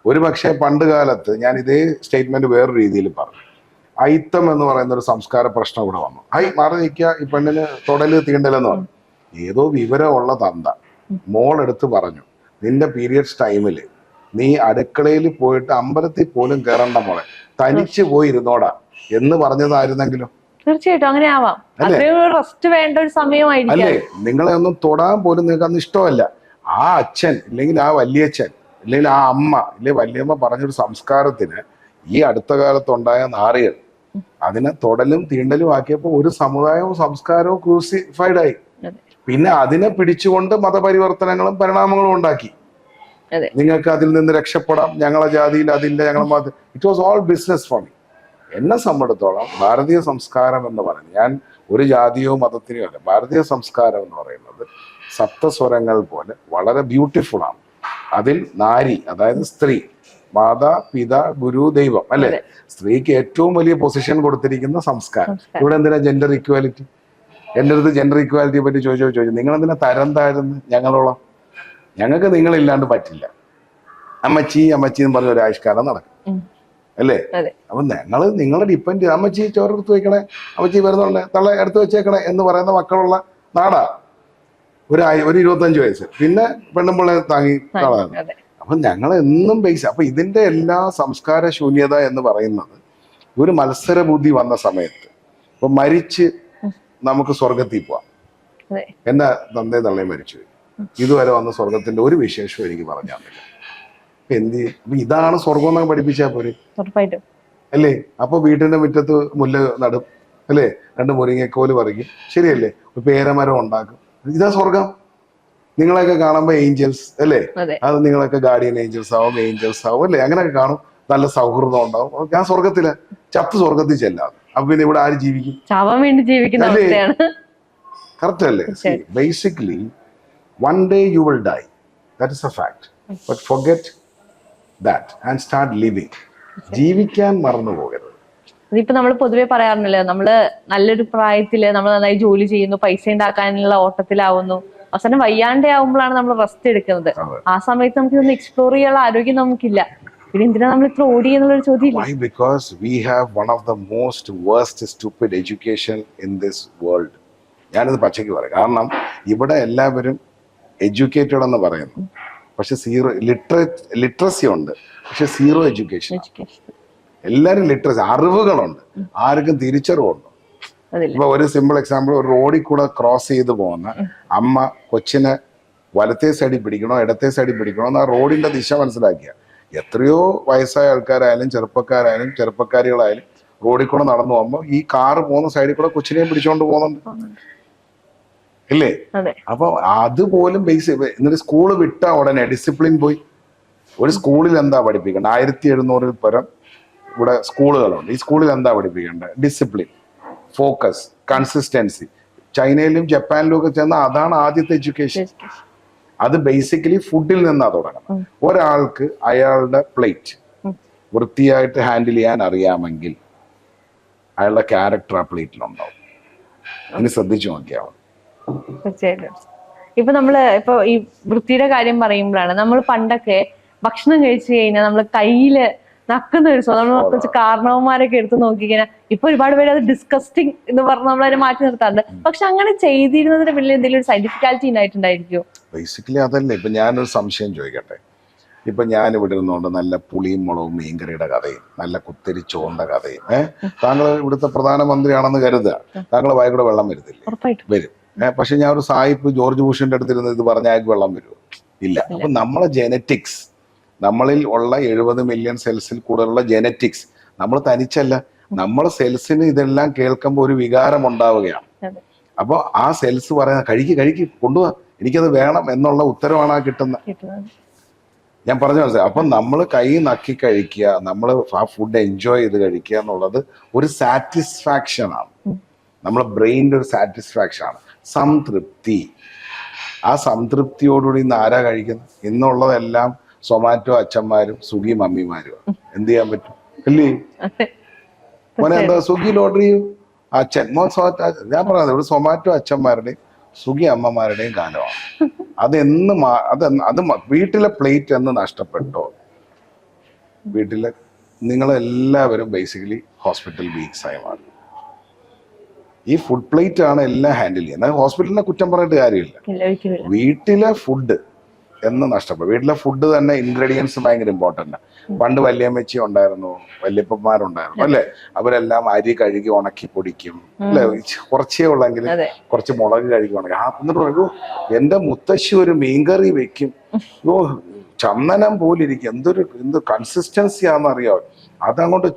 ഒരു പക്ഷേ പണ്ട് കാലത്ത് ഞാൻ ഇതേ സ്റ്റേറ്റ്മെന്റ് വേറൊരു രീതിയിൽ പറഞ്ഞു. അയിത്തം എന്ന് പറയുന്ന ഒരു സംസ്കാര പ്രശ്നം ഇവിടെ വന്നു. മാറി നിൽക്കുക, ഈ പെണ്ണിന് തൊടല് തീണ്ടലെന്ന് പറഞ്ഞു. ഏതോ വിവരമുള്ള തന്ത മോളെടുത്ത് പറഞ്ഞു, നിന്റെ പീരിയഡ്സ് ടൈമില് നീ അടുക്കളയിൽ പോയിട്ട് അമ്പലത്തിൽ പോലും കയറണ്ട മോളെ, തനിച്ച് പോയി ഇരുന്നോടാ എന്ന് പറഞ്ഞതായിരുന്നെങ്കിലും തീർച്ചയായിട്ടും അങ്ങനെ ആവാം. റെസ്റ്റ് വേണ്ട ഒരു സമയമായിരിക്കും അല്ലേ? നിങ്ങളെ ഒന്നും തൊടാൻ പോലും നിങ്ങൾക്ക് അന്ന് ഇഷ്ടമല്ല. ആ അച്ഛൻ ഇല്ലെങ്കിൽ ആ വല്യച്ഛൻ ഇല്ലെങ്കിൽ ആ അമ്മ ഇല്ലെ വല്യമ്മ പറഞ്ഞൊരു സംസ്കാരത്തിന് ഈ അടുത്ത കാലത്തുണ്ടായ നാറികൾ അതിനെ തൊടലും തീണ്ടലും ആക്കിയപ്പോൾ ഒരു സമുദായവും സംസ്കാരവും ക്രൂസിഫൈഡ് ആയി. പിന്നെ അതിനെ പിടിച്ചുകൊണ്ട് മതപരിവർത്തനങ്ങളും പരിണാമങ്ങളും ഉണ്ടാക്കി. നിങ്ങൾക്ക് അതിൽ നിന്ന് രക്ഷപ്പെടാം, ഞങ്ങളെ ജാതിയിൽ അതില്ല, ഞങ്ങളെ മത, it was all business for me. എന്നെ സംബന്ധിച്ചിടത്തോളം ഭാരതീയ സംസ്കാരം എന്ന് പറയുന്നത്, ഞാൻ ഒരു ജാതിയോ മതത്തിനെയോ അല്ല, ഭാരതീയ സംസ്കാരം എന്ന് പറയുന്നത് സപ്തസ്വരങ്ങൾ പോലെ വളരെ ബ്യൂട്ടിഫുൾ ആണ്. അതിൽ നാരി, അതായത് സ്ത്രീ, മാതാ പിത ഗുരു ദൈവം, അല്ലെ? സ്ത്രീക്ക് ഏറ്റവും വലിയ പൊസിഷൻ കൊടുത്തിരിക്കുന്ന സംസ്കാരം. ഇവിടെ എന്തിനാ ജെൻഡർ ഇക്വാലിറ്റി? എൻ്റെ അടുത്ത് ജെൻഡർ ഇക്വാലിറ്റിയെ പറ്റി ചോദിച്ചു, നിങ്ങൾ എന്തിനാ തരം താഴ്ന്ന് ഞങ്ങളോളം? ഞങ്ങൾക്ക് നിങ്ങളില്ലാണ്ട് പറ്റില്ല. അമ്മച്ചി അമ്മച്ചി എന്ന് പറഞ്ഞ ഒരു ആവിഷ്കാരം നടക്കും, അല്ലേ? അപ്പൊ ഞങ്ങള് നിങ്ങളെ ഡിപ്പെൻഡ്, അമ്മച്ചി ചോറെടുത്ത് വെക്കണേ, അമ്മച്ചി വരുന്നുണ്ട്, തള്ള എടുത്ത് വെച്ചേക്കണേ എന്ന് പറയുന്ന മക്കളുള്ള നാടാ. ഒരു 25 വയസ്സ്, പിന്നെ പെണ്ണുമ്പിള്ളെ താങ്ങി തളാണ്. അപ്പൊ ഞങ്ങൾ എന്നും ബേസ്. അപ്പൊ ഇതിന്റെ എല്ലാ സംസ്കാര ശൂന്യത എന്ന് പറയുന്നത് ഒരു മത്സര ബുദ്ധി വന്ന സമയത്ത്, ഇപ്പൊ മരിച്ച് നമുക്ക് സ്വർഗത്തിൽ പോവാം. എന്റെ തന്തേ തള്ളയും മരിച്ചു, ഇതുവരെ വന്ന സ്വർഗത്തിന്റെ ഒരു വിശേഷവും എനിക്ക് പറഞ്ഞു തന്നില്ല. അപ്പൊ ഇതാണ് സ്വർഗം എന്നൊക്കെ പഠിപ്പിച്ചാൽ പോരെ, അല്ലേ? അപ്പൊ വീട്ടിന്റെ മുറ്റത്ത് മുല്ല നടും, അല്ലേ? 2 മുരിങ്ങക്കോല് പറിക്കും, ശരിയല്ലേ? പേരമരം ഉണ്ടാക്കും. ഇതാ സ്വർഗം. നിങ്ങളെയൊക്കെ കാണുമ്പോ ഏഞ്ചൽസ്, അല്ലേ? അത് നിങ്ങളൊക്കെ ഗാർഡിയൻ ഏഞ്ചൽസ് ആവും, അല്ലേ? അങ്ങനെയൊക്കെ കാണും, നല്ല സൗഹൃദം ഉണ്ടാവും. ഞാൻ സ്വർഗത്തില, ചത്ത് സ്വർഗത്തിൽ ചെല്ലാതെ. അപ്പൊ പിന്നെ ഇവിടെ ആര് ജീവിക്കും? കറക്റ്റ് അല്ലേ? Basically one day you will die, that is a fact, but forget that and start living. ജീവിക്കാൻ മറന്നു പോകരുത്. ഇതിപ്പോ നമ്മൾ പൊതുവെ പറയാറുണ്ടല്ലോ, നമ്മള് നല്ലൊരു പ്രായത്തില് നമ്മൾ നന്നായി ജോലി ചെയ്യുന്നു, പൈസ ഉണ്ടാക്കാനുള്ള ഓട്ടത്തിലാവുന്നു, അവസാനം വയ്യാണ്ടെ ആവുമ്പോഴാണ് നമ്മൾ റെസ്റ്റ് എടുക്കുന്നത്. ആ സമയത്ത് നമുക്ക് ഇതൊന്ന് എക്സ്പ്ലോർ ചെയ്യാനുള്ള ആരോഗ്യം നമുക്കില്ല. പിന്നെ എന്തിനാ നമ്മൾ ഇത്ര ഓടി എന്നുള്ളൊരു ചോദ്യം. Why? Because we have one of the most worst stupid education in this world. ഞാനിത് പച്ചയ്ക്ക് പറയാം. കാരണം ഇവിടെ എല്ലാവരും എഡ്യൂക്കേറ്റഡ് എന്ന് പറയുന്നു, പക്ഷെ സീറോ ലിറ്ററസി ഉണ്ട്, പക്ഷെ സീറോ എഡ്യൂക്കേഷൻ. എല്ലാരും ലിറ്ററസി, അറിവുകളുണ്ട്, ആർക്കും തിരിച്ചറിവുണ്ട്. ഇപ്പൊ ഒരു സിമ്പിൾ എക്സാമ്പിൾ, ഒരു റോഡിൽ കൂടെ ക്രോസ് ചെയ്ത് പോകുന്ന അമ്മ കൊച്ചിനെ വലത്തേ സൈഡിൽ പിടിക്കണോ ഇടത്തേ സൈഡിൽ പിടിക്കണോ എന്ന് ആ റോഡിന്റെ ദിശ മനസ്സിലാക്കിയ, എത്രയോ വയസ്സായ ആൾക്കാരായാലും ചെറുപ്പക്കാരായാലും ചെറുപ്പക്കാരികളായാലും റോഡിൽ കൂടെ നടന്നു പോകുമ്പോൾ ഈ കാറ് പോകുന്ന സൈഡിൽ കൂടെ കൊച്ചിനെയും പിടിച്ചോണ്ട് പോകുന്നുണ്ട്, ഇല്ലേ? അപ്പൊ അതുപോലും ബേസ്. എന്നിട്ട് സ്കൂള് വിട്ട ഉടനെ ഡിസിപ്ലിൻ പോയി. ഒരു സ്കൂളിൽ എന്താ പഠിപ്പിക്കേണ്ടത്? 1700-ൽ പരം ഇവിടെ സ്കൂളുകളുണ്ട്. ഈ സ്കൂളിൽ എന്താ പഠിപ്പിക്കേണ്ടത്? Discipline, focus, consistency. ചൈനയിലും ജപ്പാനിലും ഒക്കെ ചെന്നാൽ അതാണ് ആദ്യത്തെ എഡ്യൂക്കേഷൻ. അത് ബേസിക്കലി ഫുഡിൽ നിന്നാ തുടങ്ങണം. ഒരാൾക്ക് അയാളുടെ പ്ലേറ്റ് വൃത്തിയായിട്ട് ഹാൻഡിൽ ചെയ്യാൻ അറിയാമെങ്കിൽ അയാളുടെ ക്യാരക്ടർ ആ പ്ലേറ്റിലുണ്ടാവും. അതിന് ശ്രദ്ധിച്ചു നോക്കിയാൽ. തീർച്ചയായിട്ടും. ഇപ്പൊ ഈ വൃത്തിയുടെ കാര്യം പറയുമ്പോഴാണ്, നമ്മൾ പണ്ടൊക്കെ ഭക്ഷണം കഴിച്ചു കഴിഞ്ഞാൽ നമ്മൾ കയ്യില് നക്കുന്ന ഒരു സ്വന്തം, നമ്മൾ കുറച്ച് കാരണവന്മാരൊക്കെ എടുത്ത് നോക്കിക്കഴിഞ്ഞാൽ ഇപ്പൊ ഒരുപാട് പേര് അത് ഡിസ്കസ്റ്റിംഗ് എന്ന് പറഞ്ഞ് നമ്മളതിനെ മാറ്റി നിർത്താറുണ്ട്. പക്ഷെ അങ്ങനെ ചെയ്തിരുന്നതിന് പിന്നിൽ എന്തെങ്കിലും ഒരു സയന്റിഫിക്കാലിറ്റി ഉണ്ടായിട്ടുണ്ടായിരിക്കും? ബേസിക്കലി അതല്ലേ. ഇപ്പൊ ഞാനൊരു സംശയം ചോദിക്കട്ടെ. ഇപ്പൊ ഞാൻ ഇവിടെ ഇരുന്നുകൊണ്ട് നല്ല പുളിയും മുളകും മീൻകറിയുടെ കഥയും നല്ല കുത്തിരി ചോണ്ട കഥയും, താങ്കൾ ഇവിടുത്തെ പ്രധാനമന്ത്രിയാണെന്ന് കരുതുക, താങ്കളുടെ വായിക്കൂടെ വെള്ളം വരുന്നില്ല? വരും. പക്ഷെ ഞാൻ ഒരു സായിപ്പ് ജോർജ് ബുഷിന്റെ അടുത്തിരുന്ന് ഇത് പറഞ്ഞ അയാൾക്ക് വെള്ളം വരുമോ? ഇല്ല. അപ്പൊ നമ്മളെ ജെനറ്റിക്സ്, നമ്മളിൽ ഉള്ള 70 മില്യൺ സെൽസിൽ കൂടുതലുള്ള ജെനറ്റിക്സ്, നമ്മൾ തനിച്ചല്ല, നമ്മളെ സെൽസിന് ഇതെല്ലാം കേൾക്കുമ്പോൾ ഒരു വികാരം ഉണ്ടാവുകയാണ്. അപ്പൊ ആ സെൽസ് പറയുന്ന കഴിക്ക് കൊണ്ടുപോവാ, എനിക്കത് വേണം എന്നുള്ള ഉത്തരവാണ് ആ കിട്ടുന്നത്. ഞാൻ പറഞ്ഞു മനസ്സിലായി. അപ്പൊ നമ്മൾ കൈ നക്കി കഴിക്കുക, നമ്മൾ ആ ഫുഡ് എൻജോയ് ചെയ്ത് കഴിക്കുക എന്നുള്ളത് ഒരു സാറ്റിസ്ഫാക്ഷൻ ആണ്. നമ്മളെ ബ്രെയിനിന്റെ ഒരു സാറ്റിസ്ഫാക്ഷൻ ആണ്, സംതൃപ്തി. ആ സംതൃപ്തിയോടുകൂടി ഇന്ന് ആരാ കഴിക്കുന്നത്? ഇന്നുള്ളതെല്ലാം സൊമാറ്റോ അച്ഛന്മാരും സ്വിഗ്ഗി മമ്മിമാരും. എന്ത് ചെയ്യാൻ പറ്റും, അല്ലേ? മോനെ എന്താ സ്വിഗ്ഗിയിൽ ഓർഡർ ചെയ്യൂ, അച്ഛൻ ഞാൻ പറഞ്ഞത് ഇവിടെ സൊമാറ്റോ അച്ഛന്മാരുടെയും സ്വിഗ്ഗി അമ്മമാരുടെയും കാലമാണ്. അത് വീട്ടിലെ പ്ലേറ്റ് എന്ന് നഷ്ടപ്പെട്ടോ, വീട്ടിലെ നിങ്ങളെല്ലാവരും ബേസിക്കലി ഹോസ്പിറ്റൽ ബീങ്സ് ആയി മാറി. ഈ ഫുഡ് പ്ലേറ്റ് ആണ് എല്ലാം ഹാൻഡിൽ ചെയ്യുന്നത്. ഹോസ്പിറ്റലിനെ കുറ്റം പറഞ്ഞിട്ട് കാര്യമില്ല. വീട്ടിലെ ഫുഡ് എന്ന് നഷ്ടപ്പെടും. വീട്ടിലെ ഫുഡ് തന്നെ ഇൻഗ്രീഡിയൻസ് ഭയങ്കര ഇമ്പോർട്ടന്റ്. പണ്ട് വല്യമ്മച്ചി ഉണ്ടായിരുന്നു, വല്യപ്പന്മാരുണ്ടായിരുന്നു, അല്ലെ? അവരെല്ലാം അരി കഴുകി ഉണക്കി പൊടിക്കും, അല്ലെ? കുറച്ചേ ഉള്ളെങ്കിൽ കുറച്ച് മുളക് കഴുകി ഉണക്കി. എന്നിട്ട് പറയൂ, എന്റെ മുത്തശ്ശി ഒരു മീൻകറി വെക്കും, ചന്ദനം പോലിരിക്കും, എന്ത് കൺസിസ്റ്റൻസി ആണെന്നറിയാമോ? അതങ്ങോട്ട്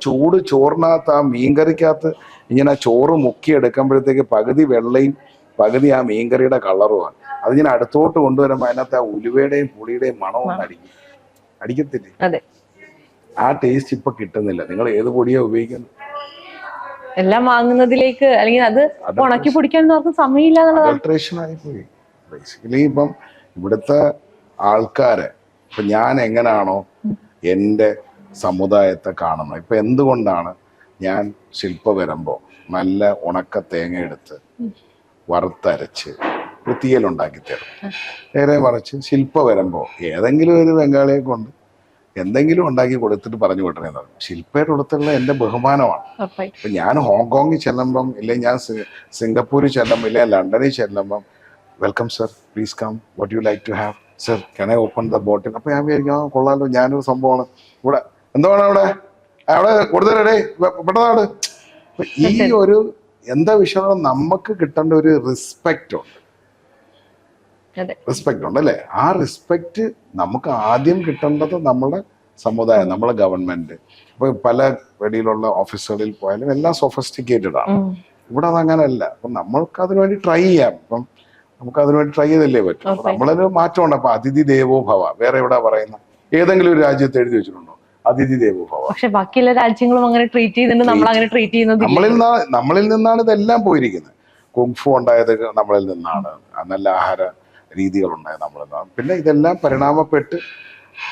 ചോറിനകത്ത്, ആ മീൻകറിക്കകത്ത് ഇങ്ങനെ ചോറ് മുക്കി എടുക്കുമ്പോഴത്തേക്ക് പകുതി വെള്ളയും പകുതി ആ മീൻകറിയുടെ കളറുമാണ്. അത് ഞാൻ അടുത്തോട്ട് കൊണ്ടുവരുമ്പോ അതിനകത്ത് ആ ഉലുവയുടെയും പുളിയുടെയും മണവും അടിക്കത്തില്ലേ? അതെ. ആ ടേസ്റ്റ് ഇപ്പൊ കിട്ടുന്നില്ല. നിങ്ങൾ ഏത് പൊടിയാ ഉപയോഗിക്കുന്നത്? എല്ലാം വാങ്ങുന്നതിലേക്ക്, അല്ലെങ്കിൽ അത് ഉണക്കി പൊടിക്കാൻ അവർക്ക് സമയമില്ല എന്നുള്ളതാണ്. അഡൾട്രേഷൻ ആയിപ്പോയി ബേസിക്കലി. ഇപ്പം ഇവിടുത്തെ ആൾക്കാരെ ഇപ്പൊ ഞാൻ എങ്ങനാണോ എൻ്റെ സമുദായത്തെ കാണുന്നത്, ഇപ്പൊ എന്തുകൊണ്ടാണ് ഞാൻ ശില്പ വരുമ്പോ നല്ല ഉണക്ക തേങ്ങ എടുത്ത് വറുത്തരച്ച് വൃത്തിയിലുണ്ടാക്കി തരും. നേരെ മറിച്ച് ശില്പ വരുമ്പോ ഏതെങ്കിലും ഒരു ബംഗാളിയെ കൊണ്ട് എന്തെങ്കിലും ഉണ്ടാക്കി കൊടുത്തിട്ട് പറഞ്ഞു വിട്ടണേ. ശില്പയുടെ അടുത്തുള്ള എൻ്റെ ബഹുമാനമാണ്. ഇപ്പൊ ഞാൻ ഹോങ്കോങ്ങിൽ ചെല്ലുമ്പം, ഇല്ലെ ഞാൻ സിംഗപ്പൂരിൽ ചെല്ലുമ്പോൾ, ഇല്ലെ ലണ്ടനിൽ ചെല്ലുമ്പം, welcome sir, please come, what you like to have sir, can I open the bottle? അപ്പൊ ഞാൻ വിചാരിക്കും കൊള്ളാലോ, ഞാനൊരു സംഭവമാണ് ഇവിടെ, എന്താണ് അവിടെ അവിടെ കൊടുത്തരേ പെട്ടതാണ്. ഈ ഒരു എന്താ വിഷയം, നമുക്ക് കിട്ടേണ്ട ഒരു റെസ്പെക്റ്റ് ഉണ്ട്. റെസ്പെക്ട് ഉണ്ട് അല്ലേ? ആ റെസ്പെക്ട് നമുക്ക് ആദ്യം കിട്ടേണ്ടത് നമ്മുടെ സമുദായം, നമ്മുടെ ഗവൺമെന്റ്. ഇപ്പൊ പല വെടിയിലുള്ള ഓഫീസുകളിൽ പോയാലും എല്ലാം സൊഫിസ്റ്റിക്കേറ്റഡ് ആണ്. ഇവിടെ അതങ്ങനല്ല. അപ്പൊ നമ്മൾക്ക് അതിനുവേണ്ടി ട്രൈ ചെയ്യാം. ഇപ്പം നമുക്ക് അതിനുവേണ്ടി ട്രൈ ചെയ്തല്ലേ പറ്റും. നമ്മളൊരു മാറ്റമുണ്ട്. അപ്പൊ അതിഥി ദേവോ ഭവ വേറെ എവിടെ പറയുന്ന? ഏതെങ്കിലും ഒരു രാജ്യത്ത് എഴുതി വെച്ചിട്ടുണ്ടോ അതിഥി ദേവോ ഭവ? പക്ഷെ ബാക്കിയുള്ള രാജ്യങ്ങളും അങ്ങനെ ട്രീറ്റ് ചെയ്യുന്നുണ്ട്, നമ്മൾ അങ്ങനെ ട്രീറ്റ് ചെയ്യുന്നത്. നമ്മളിൽ നിന്നാണ് ഇതെല്ലാം പോയിരിക്കുന്നത്. കുങ്ഫു ഉണ്ടായത് നമ്മളിൽ നിന്നാണ്, നല്ല ആഹാര രീതികളുണ്ടായത് നമ്മളിൽ നിന്നാണ്. പിന്നെ ഇതെല്ലാം പരിണാമപ്പെട്ട്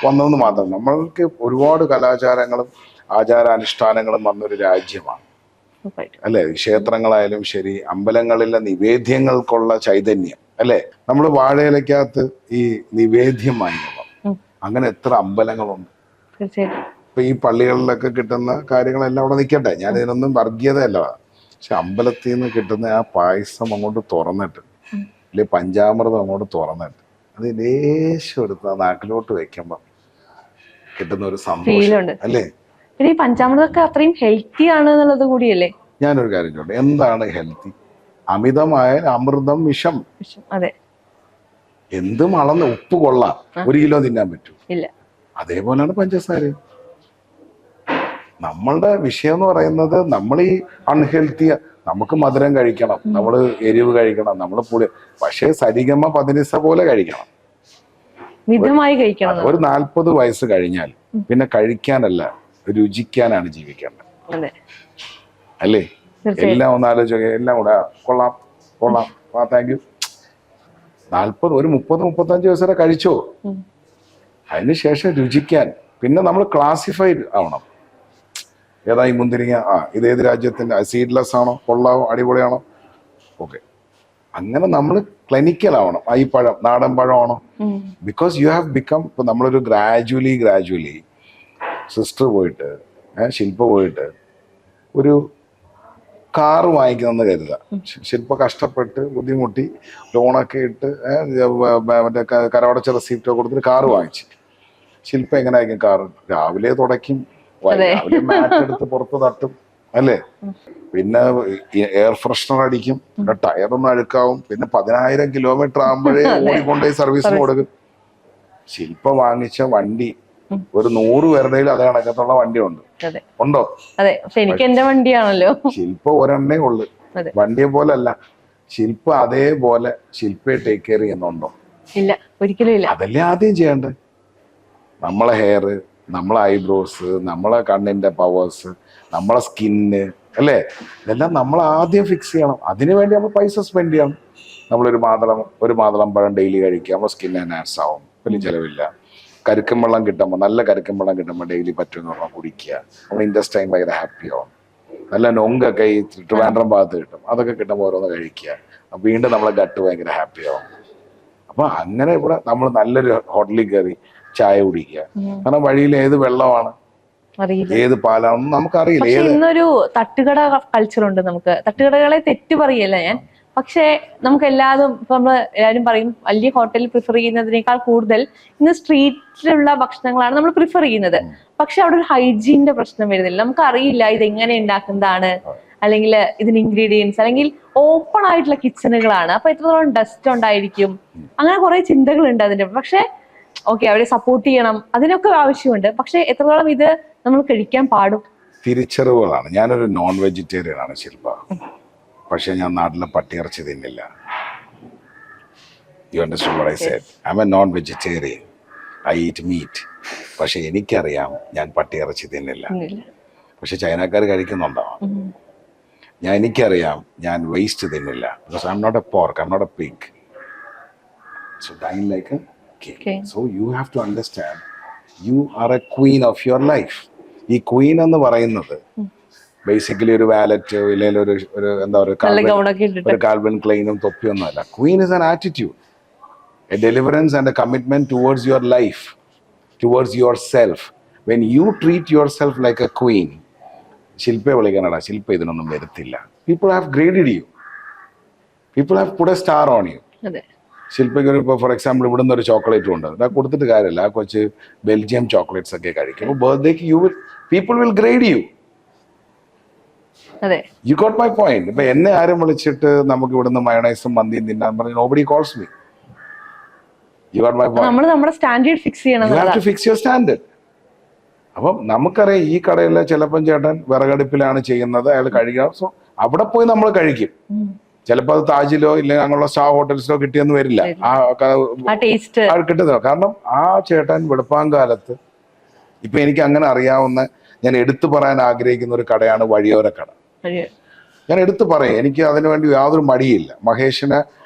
വന്നതെന്ന് മാത്രം. നമ്മൾക്ക് ഒരുപാട് കലാചാരങ്ങളും ആചാരാനുഷ്ഠാനങ്ങളും വന്നൊരു രാജ്യമാണ് അല്ലെ? ക്ഷേത്രങ്ങളായാലും ശരി, അമ്പലങ്ങളിലെ നിവേദ്യങ്ങൾക്കുള്ള ചൈതന്യം അല്ലെ? നമ്മൾ വാഴയിലക്കകത്ത് ഈ നിവേദ്യം വാങ്ങിക്കണം. അങ്ങനെ എത്ര അമ്പലങ്ങളുണ്ട്. ഇപ്പൊ ഈ പള്ളികളിലൊക്കെ കിട്ടുന്ന കാര്യങ്ങളെല്ലാം അവിടെ നിൽക്കട്ടെ, ഞാൻ ഇതിനൊന്നും വർഗീയതയല്ല. പക്ഷെ അമ്പലത്തിൽ നിന്ന് കിട്ടുന്ന ആ പായസം അങ്ങോട്ട് തുറന്നിട്ട്, അല്ലെ പഞ്ചാമൃതം അങ്ങോട്ട് തുറന്നിട്ട്, അത് ലേശം എടുത്ത് നാക്കിലോട്ട് വെക്കുമ്പോ കിട്ടുന്ന ഒരു സന്തോഷം അല്ലേ? ഈ പഞ്ചാമൃതമൊക്കെ അത്രയും ഹെൽത്തി ആണ് എന്നുള്ളത് കൂടിയല്ലേ? ഞാനൊരു കാര്യം ചോദിച്ചോട്ടെ, എന്താണ് ഹെൽത്തി? അമിതമായ അമൃതം വിഷം. അതെ. എന്തും അളന്ന് ഉപ്പ് കൊള്ളാം, 1 കിലോ തിന്നാൻ പറ്റൂ. ഇല്ല. അതേപോലെയാണ് പഞ്ചസാര. നമ്മളുടെ വിഷയം എന്ന് പറയുന്നത്, നമ്മൾ ഈ അൺഹെൽത്തി, നമുക്ക് മധുരം കഴിക്കണം, നമ്മൾ എരിവ് കഴിക്കണം, നമ്മൾ പുളി, പക്ഷേ സരിഗമ പതിനിസ പോലെ കഴിക്കണം, മിതമായി കഴിക്കണം. ഒരു 40 വയസ്സ് കഴിഞ്ഞാൽ പിന്നെ കഴിക്കാനല്ല, രുചിക്കാനാണ് ജീവിക്കേണ്ടത് അല്ലേ? എല്ലാം ഒന്ന് ആലോചിക്കുക, എല്ലാം കൂടെ കൊള്ളാം കൊള്ളാം, താങ്ക് യു. 40 ഒരു 30-35 വയസ്സ് വരെ കഴിച്ചോ, അതിനുശേഷം രുചിക്കാൻ. പിന്നെ നമ്മൾ ക്ലാസിഫൈഡ് ആവണം. ഏതാ ഈ മുന്തിരിങ്ങ? ഇതേത് രാജ്യത്തിന്റെ? സീഡ്ലെസ് ആണോ, കൊള്ളാവോ, അടിപൊളിയാണോ? ഓക്കെ, അങ്ങനെ നമ്മൾ ക്ലിനിക്കൽ ആവണം. ഈ പഴം നാടൻ പഴമാണോ? Because you have become. ഇപ്പൊ നമ്മളൊരു ഗ്രാജുവലി സിസ്റ്റർ പോയിട്ട്, ശില്പ പോയിട്ട് ഒരു കാറ് വാങ്ങിക്കണമെന്ന് കരുതുക. ശില്പ കഷ്ടപ്പെട്ട് ബുദ്ധിമുട്ടി ലോണൊക്കെ ഇട്ട് മറ്റേ കരവടച്ച റെസിപ്റ്റോ കൊടുത്തിട്ട് കാറ് വാങ്ങിച്ചു. ശില്പ എങ്ങനെ ആയിരിക്കും കാറ്? രാവിലെ തുടയ്ക്കും, രാവിലെ മാറ്റ് എടുത്ത് പുറത്ത് തട്ടും അല്ലേ? പിന്നെ എയർ ഫ്രഷ്നർ അടിക്കും, ടയറൊന്നും അഴുക്കാവും. പിന്നെ 10,000 കിലോമീറ്റർ ആകുമ്പോഴേ ഓടിക്കൊണ്ടേ സർവീസിന് കൊടുക്കും. ശില്പ വാങ്ങിച്ച വണ്ടി ഒരു 100 പേരുടെ അതേ കണക്കത്തുള്ള വണ്ടി ഉണ്ടോ? എനിക്ക് എന്റെ വണ്ടിയാണല്ലോ. ശില്പ ഒരെണ്ണേ ഉള്ളു. വണ്ടിയെ പോലെ അല്ല ശില്പ. അതേപോലെ ശില്പയെ ടേക്ക് കെയർ ചെയ്യുന്നുണ്ടോ? ഇല്ല, ഒരിക്കലും ഇല്ല. അതല്ലേ ആദ്യം ചെയ്യേണ്ടത്. നമ്മളെ ഹെയർ, നമ്മളെ ഐബ്രോസ്, നമ്മളെ കണ്ണിന്റെ പവേഴ്സ്, നമ്മളെ സ്കിന്ന് അല്ലേ, ഇതെല്ലാം നമ്മൾ ആദ്യം ഫിക്സ് ചെയ്യണം. അതിനുവേണ്ടി നമ്മൾ പൈസ സ്പെൻഡ് ചെയ്യണം. നമ്മളൊരു മാതളം പഴം ഡെയിലി കഴിക്കുക, നമ്മുടെ സ്കിൻ എൻഹാൻസ് ആവും, വലിയ ചിലവില്ല. കരുക്കും വെള്ളം കിട്ടുമ്പോൾ, നല്ല കരുക്കും വെള്ളം കിട്ടുമ്പോൾ ഡെയിലി പറ്റുമെന്ന് പറഞ്ഞാൽ കുടിക്കുക. നമ്മൾ ഇൻഡസ്റ്റൈൻ ഭയങ്കര ഹാപ്പി ആവും. നല്ല നൊങ്കൊക്കെ ഈ ട്രിവാൻഡ്രം ഭാഗത്ത് കിട്ടും, അതൊക്കെ കിട്ടുമ്പോൾ ഓരോന്ന് കഴിക്കുക. വീണ്ടും നമ്മളെ ഗട്ട് ഭയങ്കര ഹാപ്പി ആവും. അപ്പൊ അങ്ങനെ ഇവിടെ നമ്മൾ നല്ലൊരു ഹോട്ടലിൽ കയറി ചായ കുടിക്കുക. കാരണം വഴിയിൽ ഏത് വെള്ളമാണ്, ഏത് പാലാണെന്ന് നമുക്കറിയില്ല. ഇന്നൊരു തട്ടുകട കൾച്ചർ ഉണ്ട്. നമുക്ക് തട്ടുകടകളെ തെറ്റ് പറയല്ല ഞാൻ, പക്ഷെ നമുക്ക് എല്ലാതും ഇപ്പൊ എല്ലാവരും പറയും വലിയ ഹോട്ടലിൽ പ്രിഫർ ചെയ്യുന്നതിനേക്കാൾ കൂടുതൽ ഇന്ന് സ്ട്രീറ്റിലുള്ള ഭക്ഷണങ്ങളാണ് നമ്മൾ പ്രിഫർ ചെയ്യുന്നത്. പക്ഷെ അവിടെ ഒരു ഹൈജീനിന്റെ പ്രശ്നം വരുന്നില്ല. നമുക്ക് അറിയില്ല ഇത് എങ്ങനെ ഉണ്ടാക്കുന്നതാണ്, അല്ലെങ്കിൽ ഇതിന് ഇൻഗ്രീഡിയൻസ്, അല്ലെങ്കിൽ ഓപ്പൺ ആയിട്ടുള്ള കിച്ചണുകളാണ്. അപ്പൊ എത്രത്തോളം ഡസ്റ്റ് ഉണ്ടായിരിക്കും, അങ്ങനെ കുറെ ചിന്തകളുണ്ട് അതിന്റെ. പക്ഷെ ഓക്കെ, അവരെ സപ്പോർട്ട് ചെയ്യണം, അതിനൊക്കെ ആവശ്യമുണ്ട്. പക്ഷെ എത്രത്തോളം ഇത് നമ്മൾ കഴിക്കാൻ പാടും? തിരിച്ചറിവുകളാണ്. ഞാനൊരു നോൺ വെജിറ്റേറിയൻ ആണ് ശില്പ, പക്ഷെ ഞാൻ നാട്ടിലെ പട്ടിയിറച്ചി തിന്നില്ല. You understood what I said? I'm a non-vegetarian. I eat meat. പക്ഷെ എനിക്കറിയാം ഞാൻ പട്ടിയിറച്ചി തിന്നില്ല. പക്ഷെ ചൈനക്കാർ കഴിക്കുന്നുണ്ടാവാം. എനിക്കറിയാം ഞാൻ വേസ്റ്റ് തിന്നില്ല. Because I'm not a pork, I'm not a pig. So dying like a king. So you have to understand, you are a queen of your life. ഈ Queen എന്ന് പറയുന്നത് ബേസിക്കലി ഒരു വാലറ്റ് ഇല്ലെങ്കിൽ ഒരു എന്താ പറയുക ഒരു കാൽവിൻ ക്ലെയിനും തൊപ്പിയൊന്നുമല്ല. Queen is an attitude, a deliverance and a commitment towards your life, towards your self. When you treat your self like a queen, ശില്പയെ വിളിക്കാനടാ, ശില്പ ഇതിനൊന്നും വരത്തില്ല. People have graded you, people have put a star on you. ശില്പയ്ക്ക് ഒരു ഇപ്പോൾ for example ഇവിടുന്ന് ഒരു ചോക്ലേറ്റും ഉണ്ട്, അത് കൊടുത്തിട്ട് കാര്യമില്ല. ആ കൊച്ച് ബെൽജിയം ചോക്ലേറ്റ്സ് ഒക്കെ കഴിക്കും. അപ്പോൾ ബർത്ത്ഡേക്ക് you will people will greet you. You got my point. ഇപ്പൊ എന്നെ ആരും വിളിച്ചിട്ട് നമുക്ക് ഇവിടുന്ന് മയണൈസും മന്തിയും തിന്നാൻ പറഞ്ഞു, nobody calls me. You got my point. നമ്മൾ നമ്മുടെ സ്റ്റാൻഡേർഡ് ഫിക്സ് ചെയ്യണം. You have to fix your standard. അപ്പം നമുക്കറിയാം ഈ കടയിലെ ചിലപ്പം ചേട്ടൻ വിറകടുപ്പിലാണ് ചെയ്യുന്നത്, അയാൾ കഴിക്കണം. സോ അവിടെ പോയി നമ്മൾ കഴിക്കും. ചിലപ്പോൾ അത് താജിലോ ഇല്ലെങ്കിൽ അങ്ങനെയുള്ള സ്റ്റാർ ഹോട്ടൽസിലോ കിട്ടിയെന്ന് വരില്ല കിട്ടുന്നത്. കാരണം ആ ചേട്ടൻ വെളുപ്പാങ്കാലത്ത്, ഇപ്പൊ എനിക്ക് അങ്ങനെ അറിയാവുന്ന, ഞാൻ എടുത്തു പറയാൻ ആഗ്രഹിക്കുന്ന ഒരു കടയാണ് വഴിയോര കട. ഞാൻ എടുത്തു പറയും, എനിക്ക് അതിനുവേണ്ടി യാതൊരു മടിയില്ല. മഹേഷിനെ